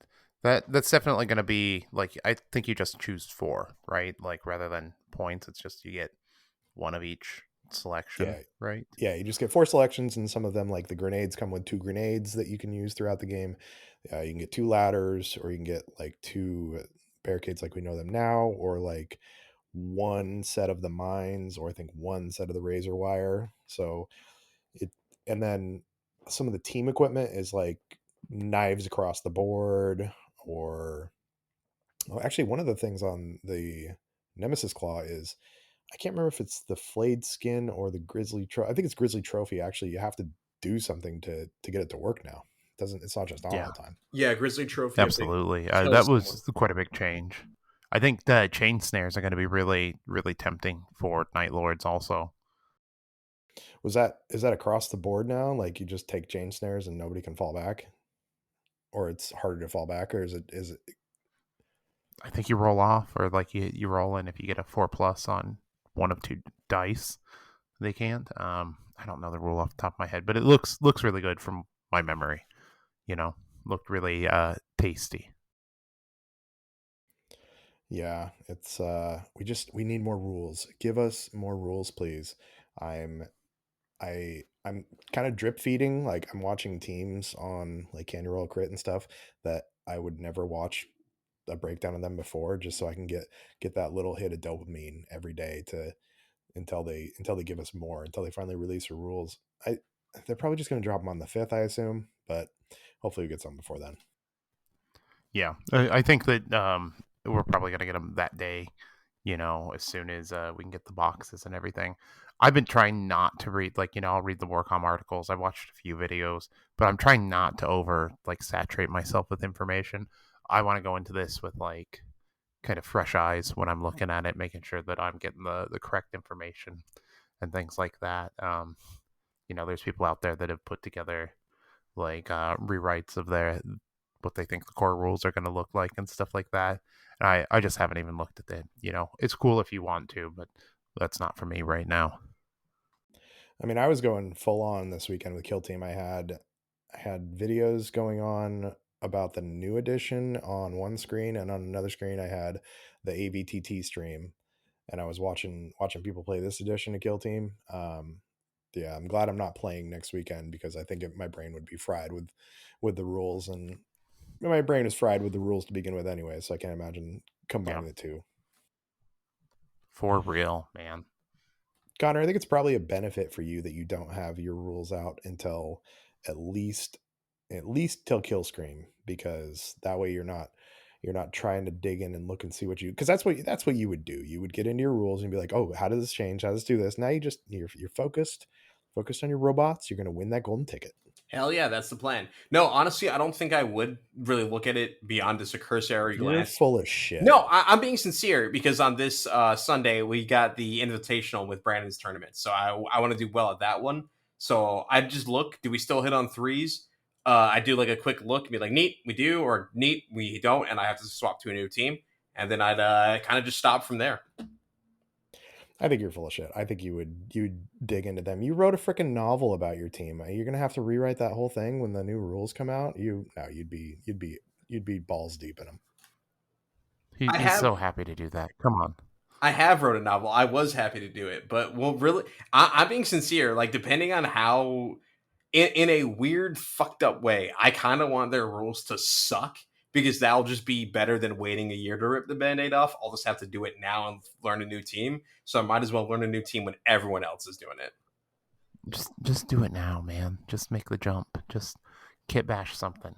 That's definitely going to be like, I think you just choose four, right? Like, rather than points, it's just you get one of each selection, Yeah. right? Yeah, you just get 4 selections, and some of them, like the grenades, come with 2 grenades that you can use throughout the game. You can get 2 ladders, or you can get like 2 barricades like we know them now, or like 1 set of the mines, or I think 1 set of the razor wire. So it, and then some of the team equipment is like knives across the board, or well, actually, one of the things on the Nemesis Claw is, I can't remember if it's the flayed skin or the grizzly trophy. I think it's grizzly trophy. Actually, you have to do something to get it to work now. It's not just on all Yeah, the time. Yeah, Grizzly Trophy, I think, absolutely. That kills someone. was quite a big change. I think the chain snares are going to be really, really tempting for Night Lords also. Is that across the board now? Like you just take chain snares and nobody can fall back, or it's harder to fall back, or is it? I think you roll off, or like you roll in if you get a 4+ on one of two dice. They can't. I don't know the rule off the top of my head, but it looks really good from my memory. looked really tasty. Yeah, it's we need more rules. Give us more rules, please. I'm I'm kind of drip feeding. Like I'm watching teams on like Candy Roll Crit and stuff that I would never watch a breakdown of them before, just so I can get that little hit of dopamine every day to until they give us more, until they finally release the rules. I They're probably just going to drop them on the 5th, I assume, but hopefully we get some before then. Yeah, I think that we're probably gonna get them that day. As soon as we can get the boxes and everything. I've been trying not to read, like, I'll read the Warcom articles. I've watched a few videos, but I'm trying not to over like saturate myself with information. I want to go into this with like kind of fresh eyes when I'm looking at it, making sure that I'm getting the correct information and things like that. There's people out there that have put together like rewrites of their what they think the core rules are going to look like and stuff like that. And I just haven't even looked at it. It's cool if you want to, but that's not for me right now. I mean, I was going full on this weekend with Kill Team. I had videos going on about the new edition on one screen, and on another screen I had the AVTT stream, and I was watching people play this edition of Kill Team. Yeah, I'm glad I'm not playing next weekend because I think my brain would be fried with the rules, and my brain is fried with the rules to begin with anyway, so I can't imagine Yeah, combining the two. for real, man. Connor, I think it's probably a benefit for you that you don't have your rules out until at least till Kill Scream, because that way you're not trying to dig in and look and see what you, because that's what you would do. You would get into your rules and be like, oh, how does this change? How does this do this? Now you're focused on your robots. You're going to win that golden ticket. Hell yeah, that's the plan. No, honestly, I don't think I would really look at it beyond just a cursory You're glance. full of shit. No, I'm being sincere because on this Sunday we got the invitational with Brandon's tournament, so I want to do well at that one. So I just look. Do we still hit on threes? I do like a quick look and be like, neat, we do, or neat, we don't, and I have to swap to a new team, and then I'd kind of just stop from there. I think you're full of shit. I think you'd dig into them. You wrote a freaking novel about your team. You're gonna have to rewrite that whole thing when the new rules come out. You'd be balls deep in them. I He's have so happy to do that. Come on. I have wrote a novel. I was happy to do it, but well, really, I'm being sincere. Like, depending on how, in a weird, fucked up way, I kind of want their rules to suck because that'll just be better than waiting a year to rip the band-aid off. I'll just have to do it now and learn a new team. So I might as well learn a new team when everyone else is doing it. Just do it now, man. Just make the jump. Just kit bash something.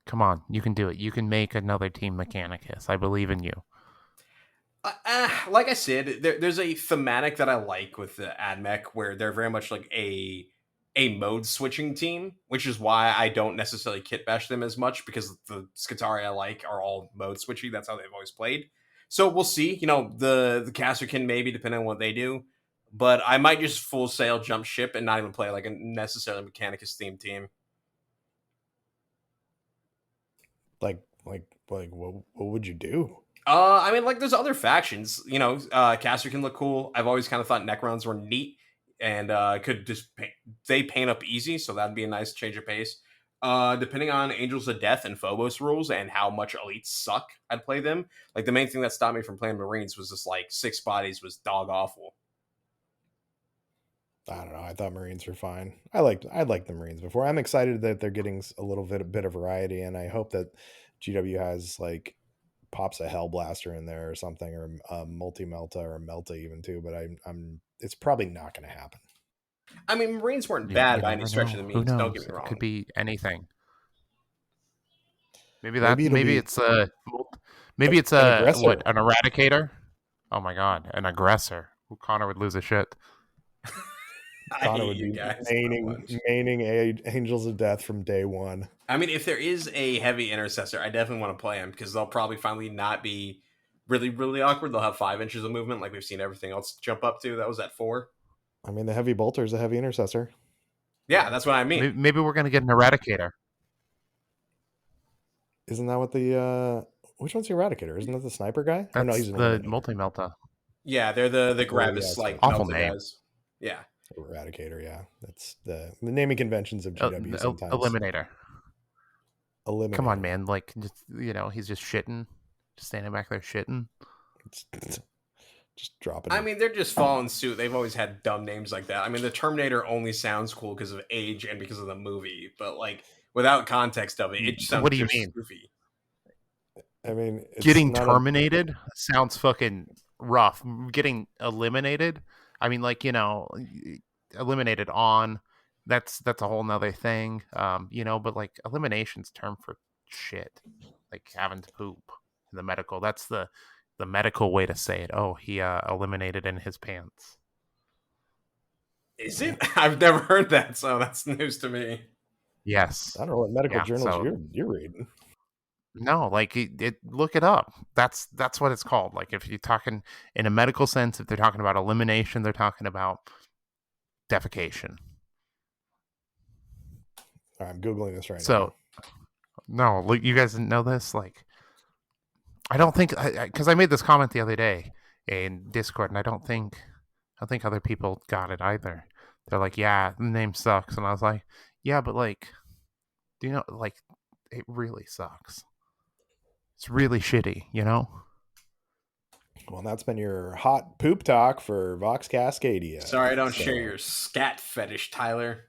Come on, you can do it. You can make another team Mechanicus. I believe in you. Like I said, there's a thematic that I like with the AdMech where they're very much like a mode switching team, which is why I don't necessarily kit bash them as much because the Skitarii I like are all mode switchy. That's how they've always played. So we'll see. The caster can maybe depending on what they do, but I might just full sail jump ship and not even play like a necessarily Mechanicus themed team. Like what would you do? I mean, like, there's other factions. Caster can look cool. I've always kind of thought Necrons were neat and could just they paint up easy, so that'd be a nice change of pace. Depending on Angels of Death and Phobos rules and how much elites suck, I'd play them. Like, the main thing that stopped me from playing Marines was just like 6 bodies was dog awful. I don't know. I thought Marines were fine. I liked the Marines before. I'm excited that they're getting a little bit of variety, and I hope that GW has like pops a Hellblaster in there or something, or a multi Melta or a Melta even too. But I'm it's probably not going to happen. I mean, Marines weren't You bad by any never stretch of know. the Who means. Don't get knows? me It could wrong. be anything. Maybe that. Maybe it'll Maybe be it's a. Maybe it's an a aggressor. an eradicator. Oh my god, an aggressor. Connor would lose his shit. I Connor hate would you be guys so maining much. Angels of Death from day one. I mean, if there is a heavy intercessor, I definitely want to play him because they'll probably finally not be really, really awkward. They'll have 5 inches of movement like we've seen everything else jump up to. That was at 4. I mean, the heavy bolter is a heavy intercessor. Yeah, that's what I mean. Maybe we're gonna get an eradicator. Isn't that what the which one's the Eradicator? Isn't that the sniper guy? Or no, That's he's an the Eliminator. multi melta. Yeah, they're the Oh yeah, Gravis it's like Awful melta name. guys. Yeah. Eradicator. Yeah, that's the naming conventions of GW sometimes. Eliminator. eliminated. Come on, man. Like, just, he's just shitting. Just standing back there shitting. Just dropping. I mean, they're just following suit. They've always had dumb names like that. I mean, the Terminator only sounds cool because of age and because of the movie, but like without context of it, it sounds What do you just mean? goofy. I mean, it's Getting not terminated sounds fucking rough. Getting eliminated, I mean, like, eliminated on. That's a whole nother thing. But like elimination's term for shit, like having to poop in the medical. That's the medical way to say it. Oh, he eliminated in his pants. Is it? I've never heard that, so that's news to me. Yes. I don't know what medical Yeah. journals So you're reading. no, like look it up. That's what it's called. Like if you're talking in a medical sense, if they're talking about elimination, they're talking about defecation. All right, I'm googling this right So no, look, you guys didn't know this. Like, I don't think because I made this comment the other day in Discord, and I don't think other people got it either. They're like, "Yeah, the name sucks," and I was like, "Yeah, but like, do you know? Like, it really sucks. It's really shitty, you know." now. Well, that's been your hot poop talk for Vox Cascadia. Sorry, I don't share your scat fetish, Tyler.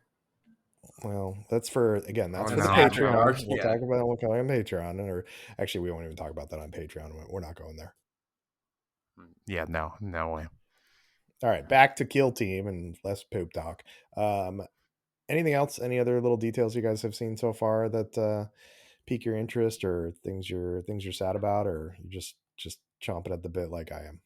Well, that's for Oh, the no, Patreon. no. We'll Yeah. talk about it. We'll go on Patreon, or actually, we won't even talk about that on Patreon. We're not going there. Yeah, no way. All right, back to Kill Team and less poop talk. Anything else? Any other little details you guys have seen so far that pique your interest, or things you're sad about, or you just chomping at the bit like I am?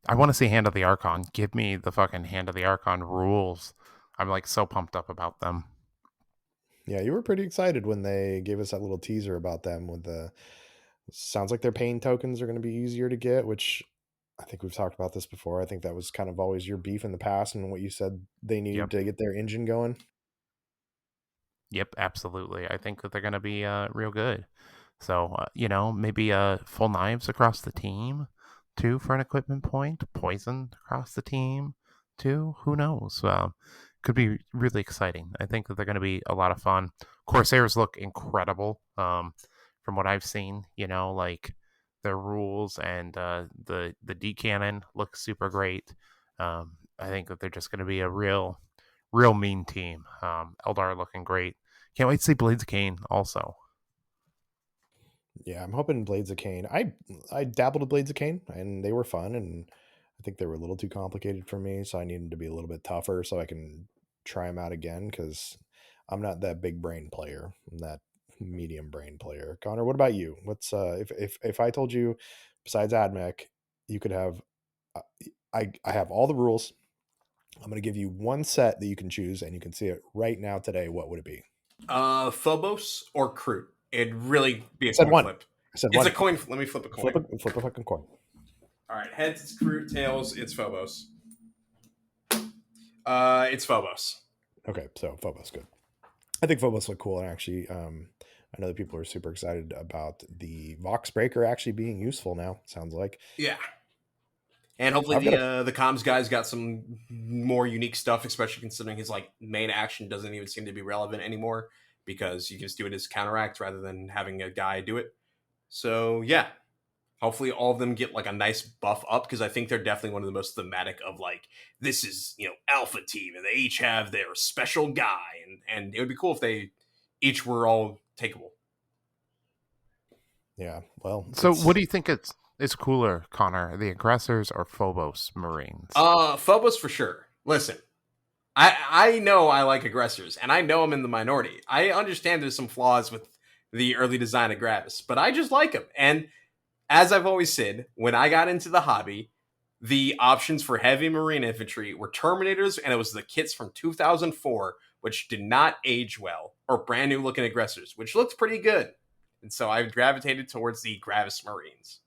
I want to see Hand of the Archon. Give me the fucking Hand of the Archon rules. I'm like so pumped up about them. Yeah, you were pretty excited when they gave us that little teaser about them. With the sounds like their pain tokens are going to be easier to get, which I think we've talked about this before. I think that was kind of always your beef in the past, and what you said they needed Yep. to get their engine going. Yep, absolutely. I think that they're going to be real good. So, maybe full knives across the team, too, for an equipment point. Poison across the team, too. Who knows? Could be really exciting. I think that they're going to be a lot of fun. Corsairs look incredible from what I've seen. Like their rules and the D cannon look super great. I think that they're just going to be a real mean team. Eldar looking great. Can't wait to see Blades of Cain also. Yeah, I'm hoping Blades of Cain. I dabbled with Blades of Cain, and they were fun, and I think they were a little too complicated for me, so I needed to be a little bit tougher so I can try them out again, because I'm not that big brain player. I'm that medium brain player. Connor, what about you? What's if I told you besides AdMech, you could have uh, I have all the rules. I'm going to give you one set that you can choose, and you can see it right now today. What would it be? Phobos or Crute? It'd really be I a said coin one. flip. I said It's one. a coin. Let me flip a coin. Flip a fucking coin. All right, heads it's Crute, tails it's Phobos. It's Phobos. Okay, so Phobos, good. I think Phobos look cool, and actually, I know that people are super excited about the Vox Breaker actually being useful now. Sounds like. Yeah. And hopefully I've got the comms guy's got some more unique stuff, especially considering his like main action doesn't even seem to be relevant anymore because you can just do it as counteract rather than having a guy do it. So yeah, hopefully all of them get like a nice buff up because I think they're definitely one of the most thematic of like this is alpha team and they each have their special guy and it would be cool if they each were all takeable. Yeah, well. So, what do you think it's cooler, Connor, the aggressors or Phobos Marines? Phobos for sure. Listen, I know I like aggressors, and I know I'm in the minority. I understand there's some flaws with the early design of Gravis, but I just like them. And as I've always said, when I got into the hobby, the options for heavy marine infantry were Terminators, and it was the kits from 2004, which did not age well, or brand new looking aggressors, which looked pretty good. And so I gravitated towards the Gravis Marines.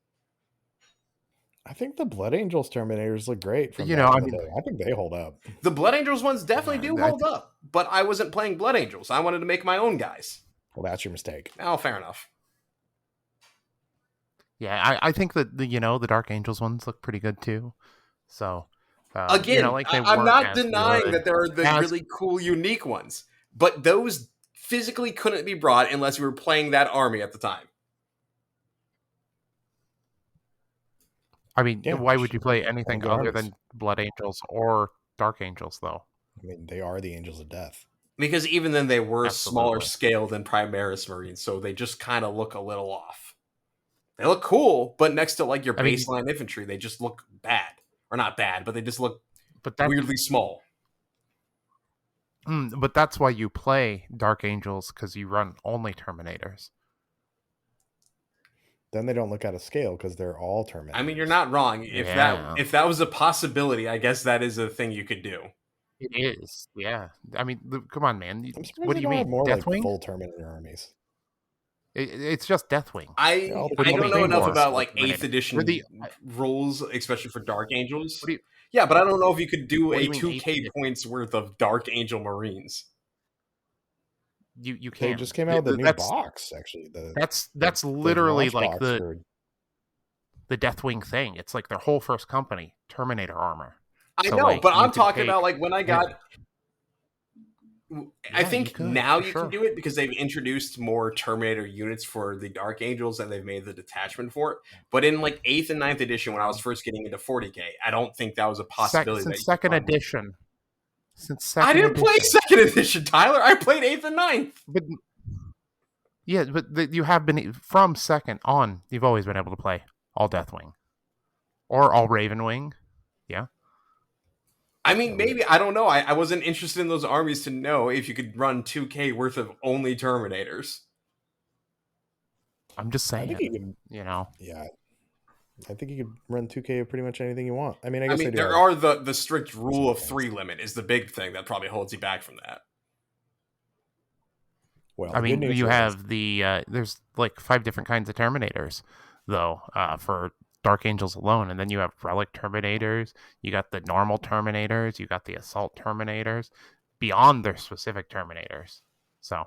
I think the Blood Angels Terminators look great from You back know, in I the mean, day. I think they hold up. The Blood Angels ones definitely yeah, do hold up, but I wasn't playing Blood Angels. I wanted to make my own guys. Well, that's your mistake. Oh, fair enough. yeah, I think that the Dark Angels ones look pretty good too. So, Again, like they I'm weren't not as denying good that there are the as really cool, unique ones, but those physically couldn't be brought unless you were playing that army at the time. I mean, Yeah, why would you play one of anything good other armies. than Blood Angels or Dark Angels, though? I mean, they are the Angels of Death. Because even then, they were smaller Absolutely. scale than Primaris Marines, so they just kind of look a little off. They look cool, but next to like your I mean, baseline infantry, they just look bad. Or not bad, but they just look but that's weirdly small. but that's why you play Dark Angels, because you run only Terminators. Then they don't look out of scale because they're all Terminators. I mean, you're not wrong. If Yeah. that was a possibility, I guess that is a thing you could do. It is, yeah. I mean, come on, man. I'm surprised What they do you don't have mean, more like Deathwing? full Terminator armies. It's just Deathwing. Yeah, all the I don't know Terminator enough War. about like Terminator. 8th edition rules, especially for Dark Angels. What do you? Yeah, but I don't know if you could do What do a you mean 2k 8th? points worth of Dark Angel Marines. You They can. just came out with a new That's box, actually. that's The literally launch like box the Deathwing thing. It's like their whole first company, Terminator armor. I So, know, like, but you I'm can talking take- about like when I got. I Yeah, you think could, now for you sure. can do it because they've introduced more Terminator units for the Dark Angels and they've made the detachment for it. But in like 8th and 9th edition, when I was first getting into 40k, I don't think that was a possibility. Since second edition. I didn't play second edition, Tyler. I played 8th and 9th. But yeah, but you have been from second on. You've always been able to play all Deathwing or all Ravenwing. Yeah. I mean, maybe, I don't know. I wasn't interested in those armies to know if you could run 2k worth of only Terminators. I'm just I saying, think you could, yeah. I think you could run 2K of pretty much anything you want. I mean, I guess I mean, they do there have- are the strict rule of things. 3 limit is the big thing that probably holds you back from that. Well, I the good mean, news you is- have the there's like 5 different kinds of Terminators, though, for Dark Angels alone, and then you have Relic Terminators. You got the normal Terminators. You got the Assault Terminators, beyond their specific Terminators. So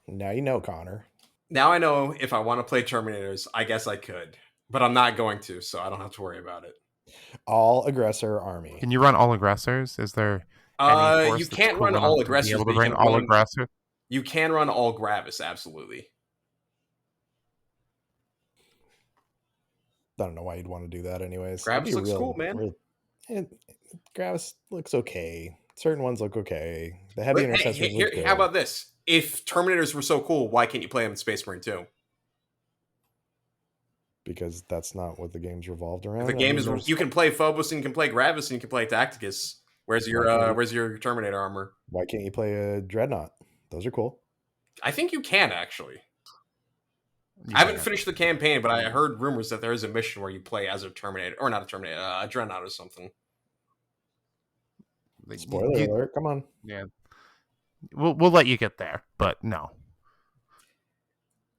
now you know, Connor. Now I know if I want to play Terminators, I guess I could. But I'm not going to, so I don't have to worry about it. All aggressor army. can you run all aggressors? Is there any force You that's can't cool run enough all to be aggressors, able but to you bring can all run, aggressors? you can run all Gravis, absolutely. I don't know why you'd want to do that, anyways. Gravis It'd be looks cool, man. Gravis looks okay. Certain ones look okay. The heavy intercessors look good. How about this? If Terminators were so cool, why can't you play them in Space Marine 2? Because that's not what the game's revolved around. The game is you can play Phobos and you can play Gravis and you can play Tacticus. Where's your Terminator armor? Why can't you play a Dreadnought? Those are cool. I think you can actually. I haven't finished the campaign, but I heard rumors that there is a mission where you play as a Terminator, or not a Terminator, a Dreadnought or something. Spoiler alert! Come on. Yeah, we'll let you get there, but no.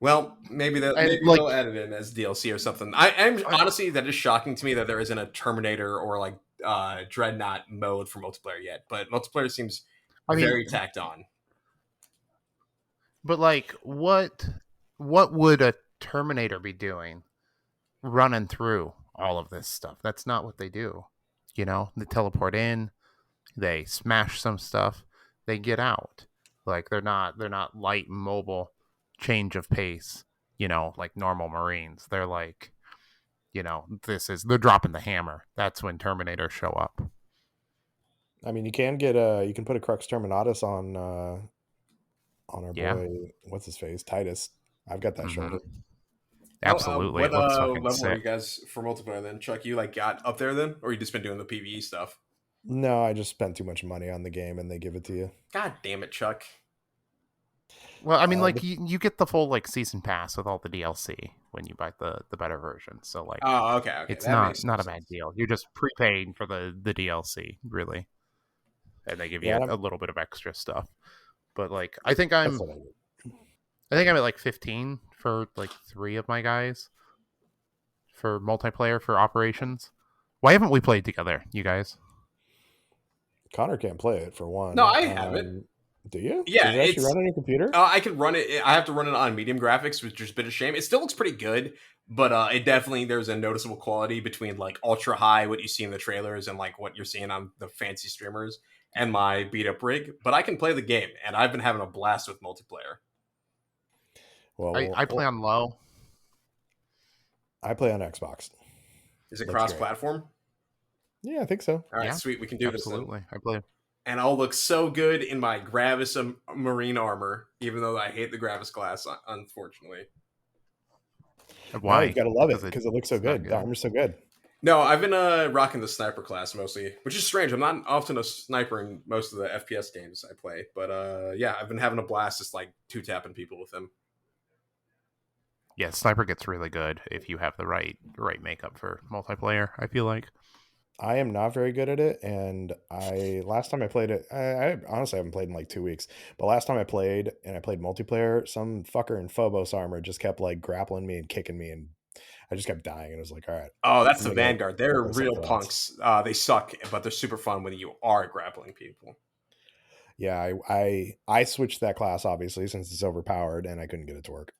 Well, maybe they'll add it in as DLC or something. I'm honestly, that is shocking to me that there isn't a Terminator or like Dreadnought mode for multiplayer yet. But multiplayer seems very tacked on. But like, what would a Terminator be doing, running through all of this stuff? That's not what they do. You know, they teleport in, they smash some stuff, they get out. Like they're not light, mobile, change of pace, you know, like normal Marines. They're like, you know, they're dropping the hammer. That's when Terminators show up. I mean, you can put a Crux Terminatus on our boy, what's his face, Titus. I've got that shoulder. Absolutely. What it looks fucking level sick. are you guys for multiplayer then? Chuck, you like got up there then? Or you just been doing the PvE stuff? No, I just spent too much money on the game and they give it to you. God damn it, Chuck. Well, I mean, like you get the full like season pass with all the DLC when you buy the better version. So like, okay. It's that not a bad deal. You're just prepaying for the DLC, really, and they give you a little bit of extra stuff. But like, I think I'm at like 15 for like 3 of my guys for multiplayer for operations. Why haven't we played together, you guys? Connor can't play it for one. No, I haven't. Do you? Yeah, Does it actually run on your computer? I can run it. I have to run it on medium graphics, which is a bit of a shame. It still looks pretty good, but it definitely there's a noticeable quality between like ultra high, what you see in the trailers, and like what you're seeing on the fancy streamers, and my beat up rig. But I can play the game, and I've been having a blast with multiplayer. I play on low. I play on Xbox. Is it Looks cross great. platform? Yeah, I think so. All right, Yeah, sweet. We can do this then. absolutely. I play. And I'll look so good in my Gravis marine armor, even though I hate the Gravis class, unfortunately. No, Why? you've got to love it because it looks so it's not good. The armor's so good. No, I've been rocking the sniper class mostly, which is strange. I'm not often a sniper in most of the FPS games I play, but yeah, I've been having a blast just like two tapping people with him. Yeah, sniper gets really good if you have the right makeup for multiplayer. I feel like. I am not very good at it, and last time I played it, I honestly haven't played in like 2 weeks. But last time I played multiplayer, some fucker in Phobos armor just kept like grappling me and kicking me, and I just kept dying. And I was like, all right, Oh, that's I'm the gonna go Vanguard. They're play real something else. punks. They suck, but they're super fun when you are grappling people. Yeah, I switched that class obviously since it's overpowered, and I couldn't get it to work.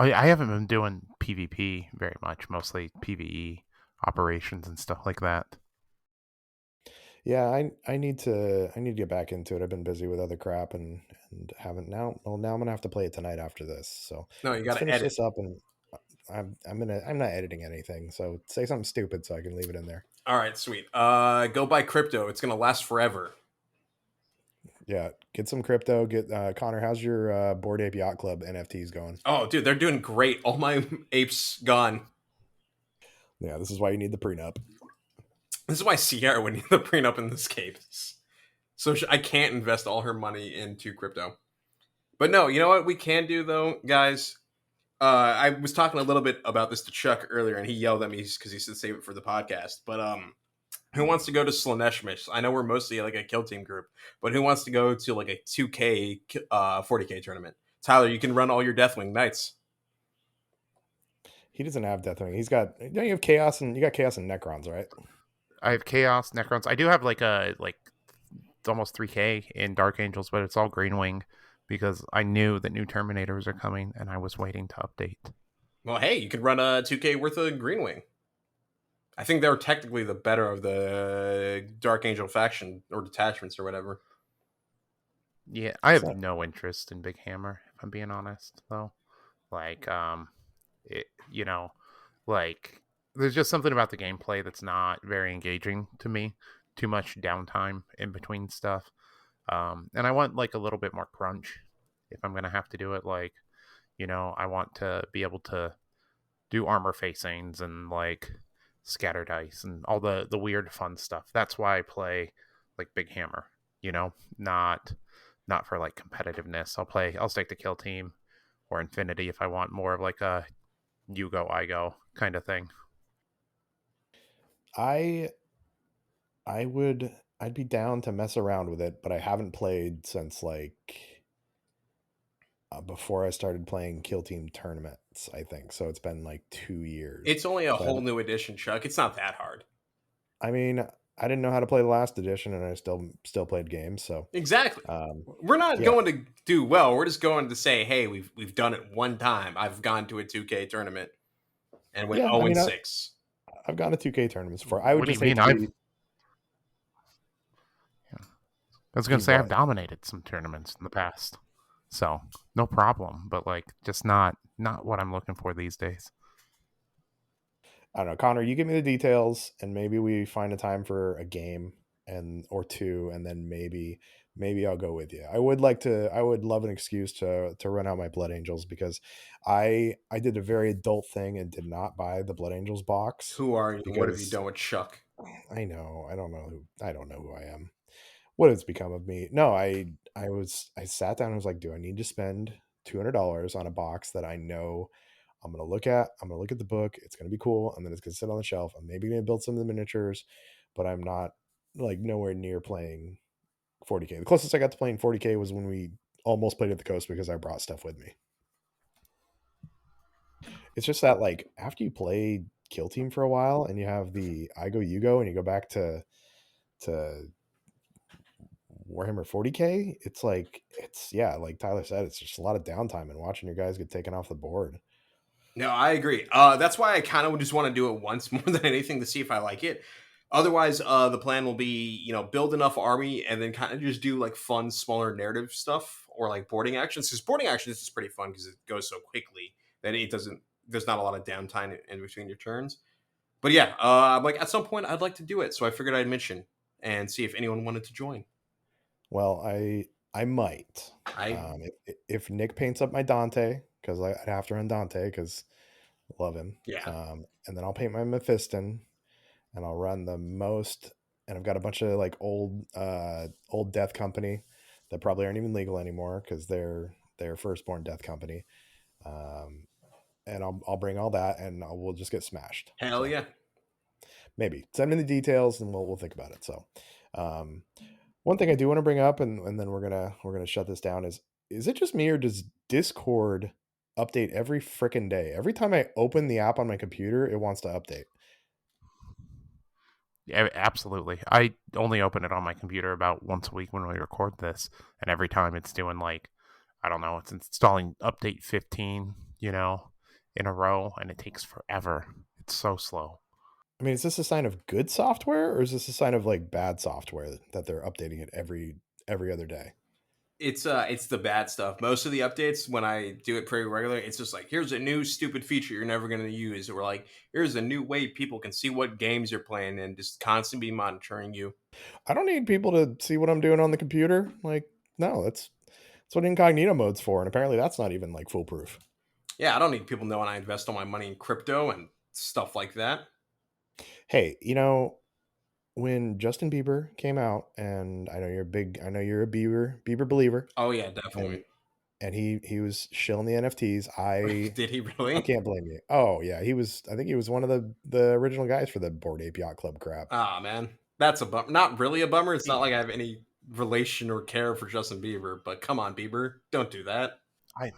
I haven't been doing PvP very much, mostly PvE operations and stuff like that. Yeah, I need to get back into it. I've been busy with other crap and haven't now. Well, now I'm gonna have to play it tonight after this. So No, you got let's to finish edit. this up, and I'm not editing anything. So say something stupid so I can leave it in there. All right, sweet. Go buy crypto. It's gonna last forever. Yeah, get some crypto. Get Connor. How's your Bored Ape Yacht Club NFTs going? Oh, dude, they're doing great. All my apes gone. Yeah, this is why you need the prenup. This is why Sierra would need the prenup in this case. So I can't invest all her money into crypto. But no, you know what we can do though, guys. I was talking a little bit about this to Chuck earlier, and he yelled at me because he said save it for the podcast. But who wants to go to Slaneshmish? I know we're mostly like a kill team group, but who wants to go to like a 2K 40K tournament? Tyler, you can run all your Deathwing Knights. He doesn't have Deathwing. He's got. Don't you have Chaos and you got Chaos and Necrons, right? I have Chaos, Necrons. I do have like it's almost 3K in Dark Angels, but it's all Green Wing because I knew that new Terminators are coming and I was waiting to update. Well, hey, you could run a 2K worth of Green Wing. I think they're technically the better of the Dark Angel faction or detachments or whatever. Yeah, I have no interest in Big Hammer, if I'm being honest, though. Like, like there's just something about the gameplay that's not very engaging to me. Too much downtime in between stuff. And I want like a little bit more crunch if I'm gonna have to do it. Like, I want to be able to do armor facings and like scatter dice and all the weird fun stuff. That's why I play like Big Hammer, not for like competitiveness. I'll stick to Kill Team or Infinity if I want more of like a you go, I go kind of thing. I'd be down to mess around with it, but I haven't played since like before I started playing Kill Team tournaments, I think. So it's been like 2 years. It's only a whole new edition, Chuck. It's not that hard. I mean, I didn't know how to play the last edition, and I still played games. So exactly, we're not going to do well. We're just going to say, hey, we've done it one time. I've gone to a 2K tournament and went 0-6. I've gone to 2K tournaments before. I would what just do you mean? I was going to say I've dominated some tournaments in the past, so no problem. But like, just not what I'm looking for these days. I don't know, Connor. You give me the details, and maybe we find a time for a game or two, and then maybe I'll go with you. I would love an excuse to run out my Blood Angels because I did a very adult thing and did not buy the Blood Angels box. Who are you? What have you done with Chuck? I know. I don't know who I am. What has become of me? No, I sat down and was like, do I need to spend $200 on a box that I know I'm gonna look at? I'm gonna look at the book. It's gonna be cool, and then it's gonna sit on the shelf. I'm maybe gonna build some of the miniatures, but I'm not like nowhere near playing 40K. The closest I got to playing 40K was when we almost played at the coast because I brought stuff with me. It's just that like after you play Kill Team for a while and you have the I go you go and you go back to Warhammer 40K, it's yeah, like Tyler said, it's just a lot of downtime and watching your guys get taken off the board. No, I agree. That's why I kind of just want to do it once more than anything to see if I like it. Otherwise, the plan will be, build enough army and then kind of just do like fun, smaller narrative stuff or like boarding actions. Because boarding actions is pretty fun because it goes so quickly that it doesn't. There's not a lot of downtime in between your turns. But yeah, like at some point I'd like to do it, so I figured I'd mention and see if anyone wanted to join. Well, I might. I If Nick paints up my Dante, because I'd have to run Dante because I love him. Yeah, And then I'll paint my Mephiston, and I'll run the most. And I've got a bunch of like old Death Company that probably aren't even legal anymore because they're firstborn Death Company. And I'll bring all that, and we'll just get smashed. hell So yeah. maybe send me the details, and we'll think about it. So, one thing I do want to bring up, and then we're gonna shut this down is it just me, or does Discord update every freaking day? Every time I open the app on my computer, it wants to update. Yeah, absolutely. I only open it on my computer about once a week when we record this, and every time it's doing like, I don't know, it's installing update 15, in a row, and it takes forever. It's so slow. I mean, is this a sign of good software, or is this a sign of like bad software that they're updating it every other day? It's the bad stuff. Most of the updates, when I do it pretty regularly, it's just like, here's a new stupid feature you're never going to use, or like, here's a new way people can see what games you're playing, and just constantly be monitoring you. I don't need people to see what I'm doing on the computer. Like, no, that's what incognito mode's for, and apparently that's not even like foolproof. Yeah, I don't need people knowing I invest all my money in crypto and stuff like that. Hey, when Justin Bieber came out, and I know you're a Bieber believer, Oh yeah, definitely. and he was shilling the NFTs. I Did he really? can't blame you. Oh yeah, I think he was one of the original guys for the Bored Ape Yacht Club crap. Ah, man, that's a bummer. Not really a bummer. It's not like I have any relation or care for Justin Bieber, but come on, Bieber, don't do that. I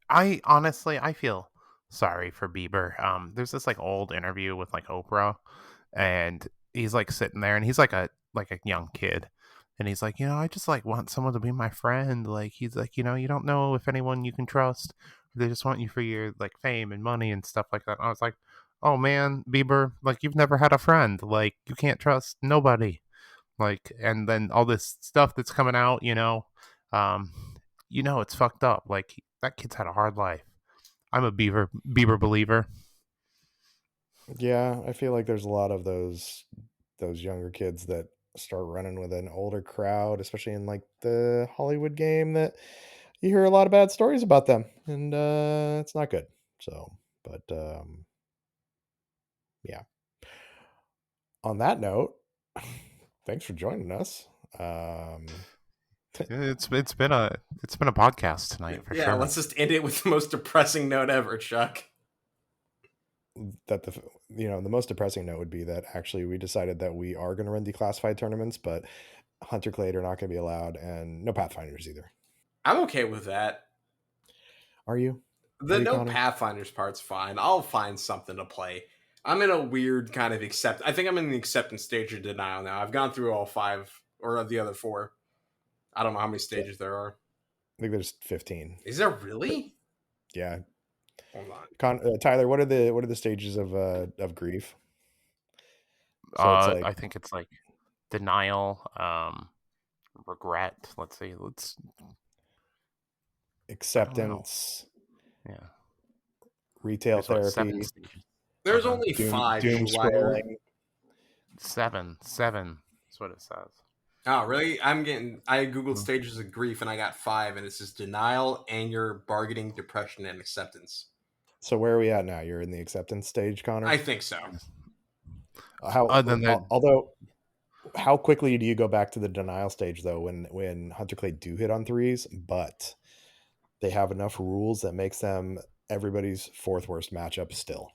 I honestly I feel sorry for Bieber. There's this like old interview with like Oprah, and he's like sitting there, and he's like a young kid, and he's like, I just like want someone to be my friend. Like he's like, you don't know if anyone you can trust. They just want you for your like fame and money and stuff like that. And I was like, oh man, Bieber, like you've never had a friend. Like you can't trust nobody. Like, and then all this stuff that's coming out, um, it's fucked up. Like that kid's had a hard life. I'm a Bieber believer. Yeah, I feel like there's a lot of those younger kids that start running with an older crowd, especially in like the Hollywood game, that you hear a lot of bad stories about them, and it's not good. So, but yeah. On that note, thanks for joining us. It's been a podcast tonight for Yeah, sure. let's just end it with the most depressing note ever, Chuck. That the most depressing note would be that actually we decided that we are going to run declassified tournaments, but Hunter Clade are not going to be allowed, and no Pathfinders either. I'm okay with that. Are you? The Are you, no Connor? Pathfinders part's fine. I'll find something to play. I'm in a weird kind of I think I'm in the acceptance stage of denial now. I've gone through all five or the other four. I don't know how many Yeah, stages there are. I think there's 15. Is there really? Yeah, Hold on. Tyler, what are the stages of grief? So it's like I think it's like denial, regret. Let's see. I don't know. acceptance, Yeah. retail There's what, seven therapy, stages? There's Uh-huh. only five, you doom liar. scrolling. Seven. That's what it says. Oh, really? I Googled Mhm. stages of grief and I got five, and it says denial, anger, bargaining, depression, and acceptance. So where are we at now? You're in the acceptance stage, I Connor. think so. How Then although how quickly do you go back to the denial stage though when Hunter Clay do hit on threes, but they have enough rules that makes them everybody's fourth worst matchup still?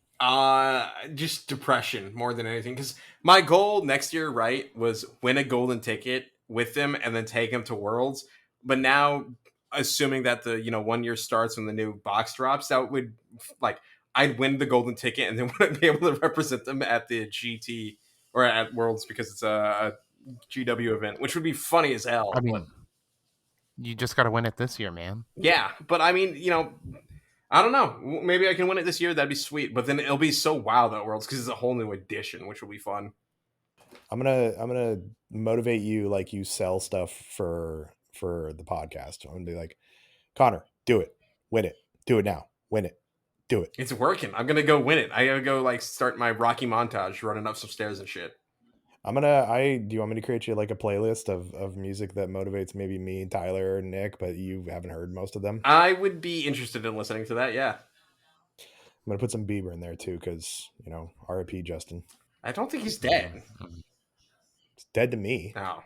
Just depression more than anything. Because my goal next year, right, was win a golden ticket with them and then take them to Worlds. But now, assuming that the 1 year starts when the new box drops, that would like I'd win the golden ticket and then wouldn't be able to represent them at the GT or at Worlds because it's GW event, which would be funny as hell. I But mean, you just got to win it this year, man. yeah, but I mean, I don't know. Maybe I can win it this year. That'd be sweet. But then it'll be so wild at Worlds because it's a whole new edition, which will be fun. I'm gonna motivate you like you sell stuff for the podcast. I'm gonna be like, Connor, do it, win it, do it now, win it, do it. It's working. I'm gonna go win it. I gotta go like start my Rocky montage, running up some stairs and shit. Do you want me to create you like a playlist of music that motivates maybe me, Tyler, and Nick, but you haven't heard most of them? I would be interested in listening to that. Yeah, I'm gonna put some Bieber in there too, because R.I.P. Justin. I don't think he's dead. Mm-hmm. It's dead to me. No,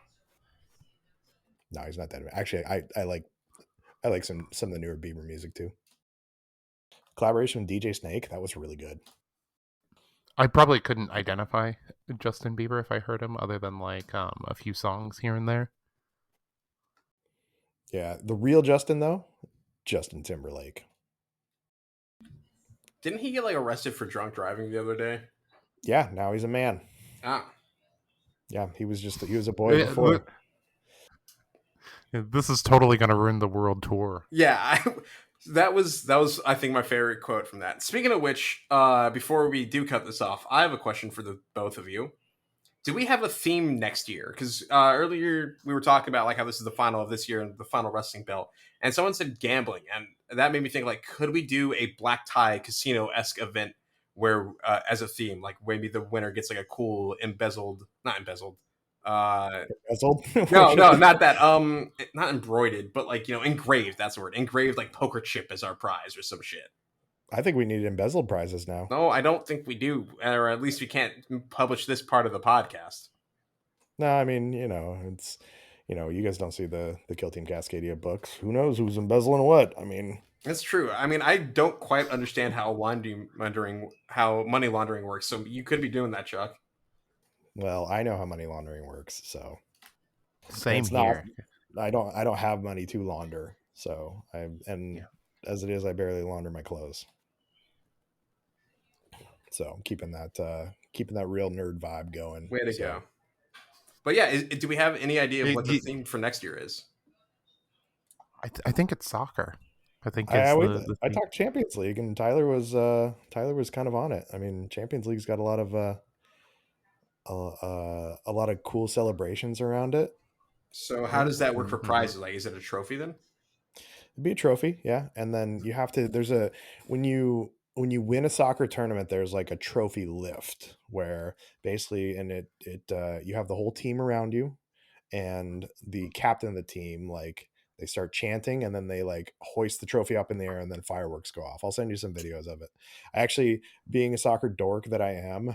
No, he's not dead. Actually, I like some of the newer Bieber music too. Collaboration with DJ Snake, that was really good. I probably couldn't identify Justin Bieber if I heard him, other than like a few songs here and there. Yeah, the real Justin though, Justin Timberlake. didn't he get like arrested for drunk driving the other day? Yeah, now he's a man. Ah, Yeah, he was a boy before. This is totally going to ruin the world tour. yeah. That was I think my favorite quote from that. Speaking of which, before we do cut this off, I have a question for the both of you. Do we have a theme next year? Because earlier we were talking about like how this is the final of this year and the final wrestling belt, and someone said gambling, and that made me think like, could we do a black tie casino-esque event where as a theme, like maybe the winner gets like a cool not embezzled. Embezzled? No, not that. Not embroidered, but like engraved. That's the word. Engraved, like poker chip as our prize or some shit. I think we need embezzled prizes now. No, I don't think we do, or at least we can't publish this part of the podcast. No, I mean, it's you guys don't see the Kill Team Cascadia books. Who knows who's embezzling what? I mean, That's true. I mean, I don't quite understand how money laundering works. So you could be doing that, Chuck. well, I know how money laundering works, so Same it's not. here. I don't have money to launder, so as it is, I barely launder my clothes. So I'm keeping that real nerd vibe going. Way to go. But yeah, do we have any idea of what the theme for next year is? I think it's soccer. I think I talked Champions League, and Tyler was kind of on it. I mean, Champions League's got a lot of cool celebrations around it. So how does that work for prizes? Like, is it a trophy then? It'd be a trophy, yeah. And then you have to. When you win a soccer tournament, there's like a trophy lift where basically, and it you have the whole team around you, and the captain of the team, like, they start chanting, and then they like hoist the trophy up in the air, and then fireworks go off. I'll send you some videos of it. I actually, being a soccer dork that I am,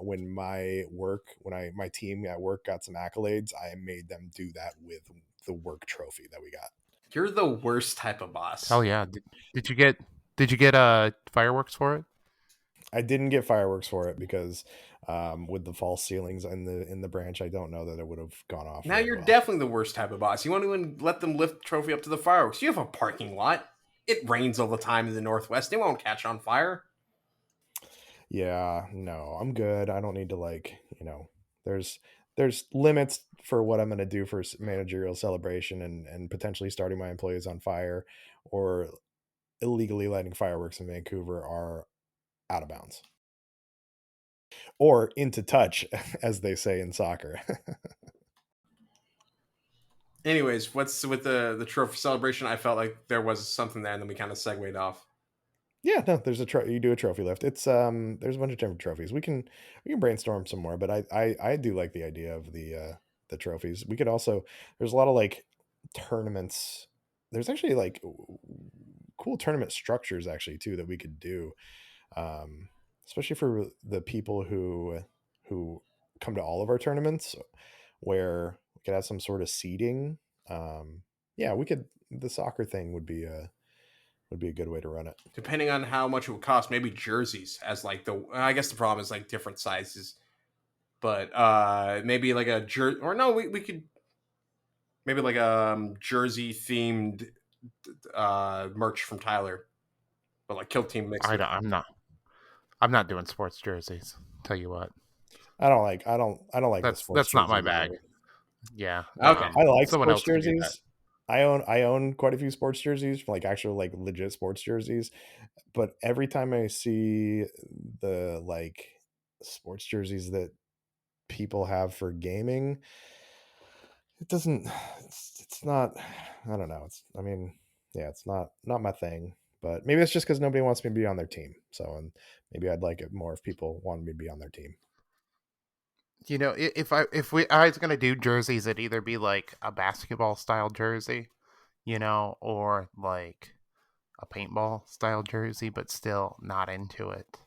when my team at work got some accolades, I made them do that with the work trophy that we got. You're the worst type of boss. Oh yeah. Did you get fireworks for it? I didn't get fireworks for it because with the false ceilings in the branch, I don't know that it would have gone off. Now you're definitely the worst type of boss. You won't even let them lift the trophy up to the fireworks. You have a parking lot. It rains all the time in the Northwest. It won't catch on fire. Yeah, no, I'm good. I don't need to there's limits for what I'm going to do for managerial celebration and potentially starting my employees on fire or illegally lighting fireworks in Vancouver are out of bounds. Or into touch, as they say in soccer. Anyways, what's with the trophy celebration? I felt like there was something there, and then we kind of segued off. Yeah, no, there's you do a trophy lift. It's there's a bunch of different trophies. We can brainstorm some more, but I do like the idea of the trophies. We could also, there's a lot of like tournaments. There's actually like cool tournament structures actually too that we could do. Especially for the people who come to all of our tournaments, where we could have some sort of seating. Yeah, the soccer thing would be a good way to run it. Depending on how much it would cost, maybe jerseys as like I guess the problem is like different sizes. But maybe like a jersey, or no, we could maybe like a jersey themed merch from Tyler. But like Kill Team mix. I'm not doing sports jerseys. Tell you what. I don't like That's not my bag. Yeah. Okay. I like Someone sports else can do that. jerseys. I own quite a few sports jerseys, like actual like legit sports jerseys. But every time I see the like sports jerseys that people have for gaming, it doesn't. It's not. I don't know. I mean, yeah, it's not my thing. But maybe it's just because nobody wants me to be on their team. So, and maybe I'd like it more if people wanted me to be on their team. You know, I was gonna do jerseys, it'd either be like a basketball style jersey, or like a paintball style jersey, but still not into it.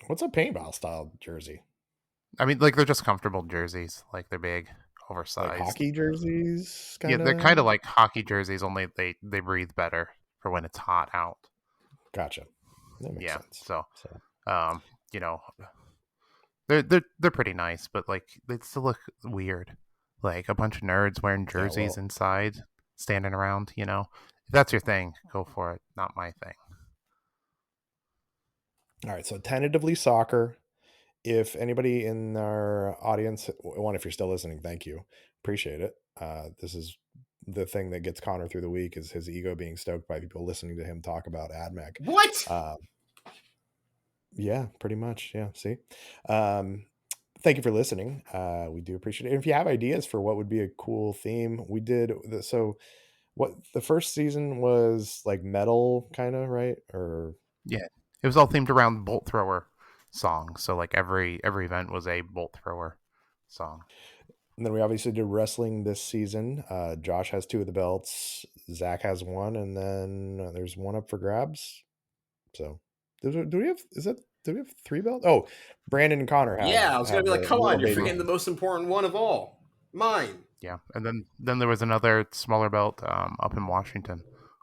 What's a paintball style jersey? I mean, like they're just comfortable jerseys, like they're big, Like oversized. hockey jerseys, Yeah, kind they're kind of of. like hockey jerseys, only they breathe better for when it's hot out. Gotcha. That makes Yeah, sense. so So um, you know, they're pretty nice, but like they still look weird, like a bunch of nerds wearing yeah. jerseys Well, inside, standing around. If that's your thing, go for it. Not my thing. all right. So tentatively soccer. If anybody in our audience, one, if you're still listening, thank you, appreciate it. This is the thing that gets Connor through the week is his ego being stoked by people listening to him talk about AdMech. What? Yeah, pretty much. Yeah. See, thank you for listening. We do appreciate it. If you have ideas for what would be a cool theme, we did. So, what the first season was like metal, kind of right? Or Yeah, it was all themed around bolt thrower songs. So like every event was a bolt thrower song. and then we obviously did wrestling this season. Josh has two of the belts. Zach has one, and then there's one up for grabs. So, do we have? Is that? Do we have three belts? Oh, Brandon and Connor Yeah, I was gonna have be like, the come on, little you're baby. forgetting the most important one of all. Mine. Yeah, and then there was another smaller belt up in Washington.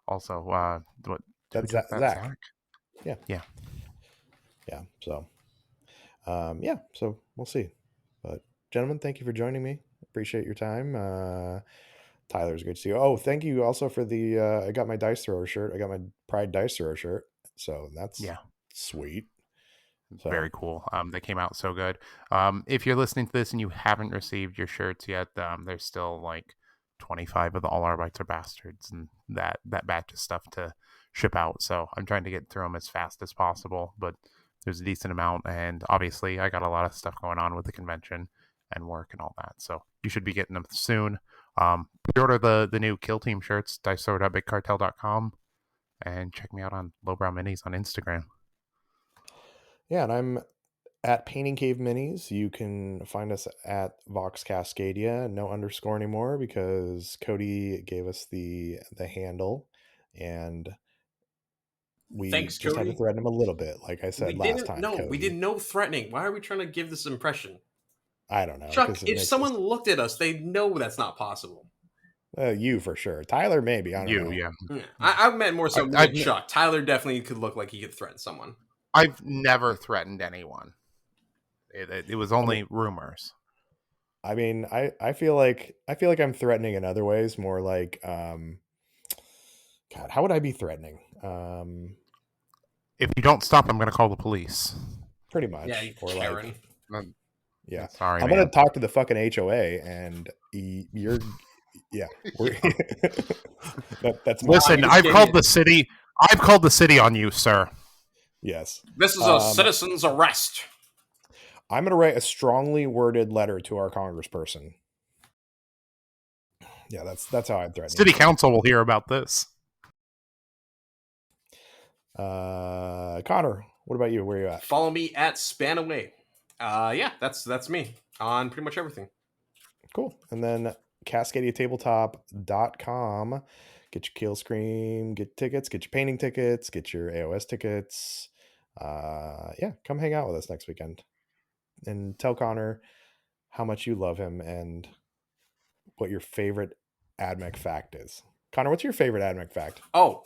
Also, what who That's took that? Zach. Zach. Yeah, Yeah, yeah. So, yeah. So we'll see. But gentlemen, thank you for joining me. Appreciate your time. Tyler's good to see you. Oh, thank you also for the. I got my dice thrower shirt. I got my Pride dice thrower shirt. So that's yeah. sweet. Very So cool. They came out so good. If you're listening to this and you haven't received your shirts yet, there's still like 25 of the All Our Bites Are Bastards and that batch of stuff to ship out. So I'm trying to get through them as fast as possible, but there's a decent amount. And obviously, I got a lot of stuff going on with the convention and work and all that. So you should be getting them soon. Pre-order the new Kill Team shirts, dicethrower.bigcartel.com, and check me out on Lowbrow Minis on Instagram. yeah, and I'm at Painting Cave Minis. You can find us at Vox Cascadia. No underscore anymore because Cody gave us the handle, and we Thanks, just had to Cody. threaten him a little bit, like I We said last didn't. time. No, we did Cody, no threatening. Why are we trying to give this impression? I don't know Chuck, because it if makes us someone looked at us, they'd know that's not possible. you for sure. Tyler, maybe I don't know. Yeah. Yeah. I meant more so me I've and Chuck. Tyler definitely could look like he could threaten someone. I've never threatened anyone. It was I mean, only rumors. I feel like I'm threatening in other ways. More like, God, how would I be threatening? If you don't stop, I'm going to call the police. Pretty Yeah, much, you or Karen. like, yeah, Sorry, I'm gonna man. talk to the fucking HOA, and you're, yeah, we're that's my Listen, you I've did called it. the city. I've called the city on you, sir. yes. This is a citizen's arrest. I'm gonna write a strongly worded letter to our congressperson. Yeah, that's how I'd threaten City you. council will hear about this. Connor, what about you? Where are you at? Follow me at Spanaway. Yeah, that's me on pretty much everything. Cool. And then CascadiaTabletop.com. Get your Kill Scream, get tickets, get your painting tickets, get your AOS tickets. Yeah, come hang out with us next weekend. And tell Connor how much you love him and what your favorite AdMech fact is. Connor, what's your favorite AdMech fact? Oh,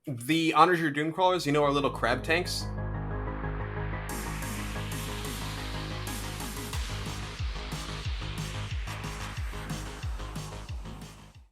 the Honors Your Doomcrawlers, you know our little crab tanks?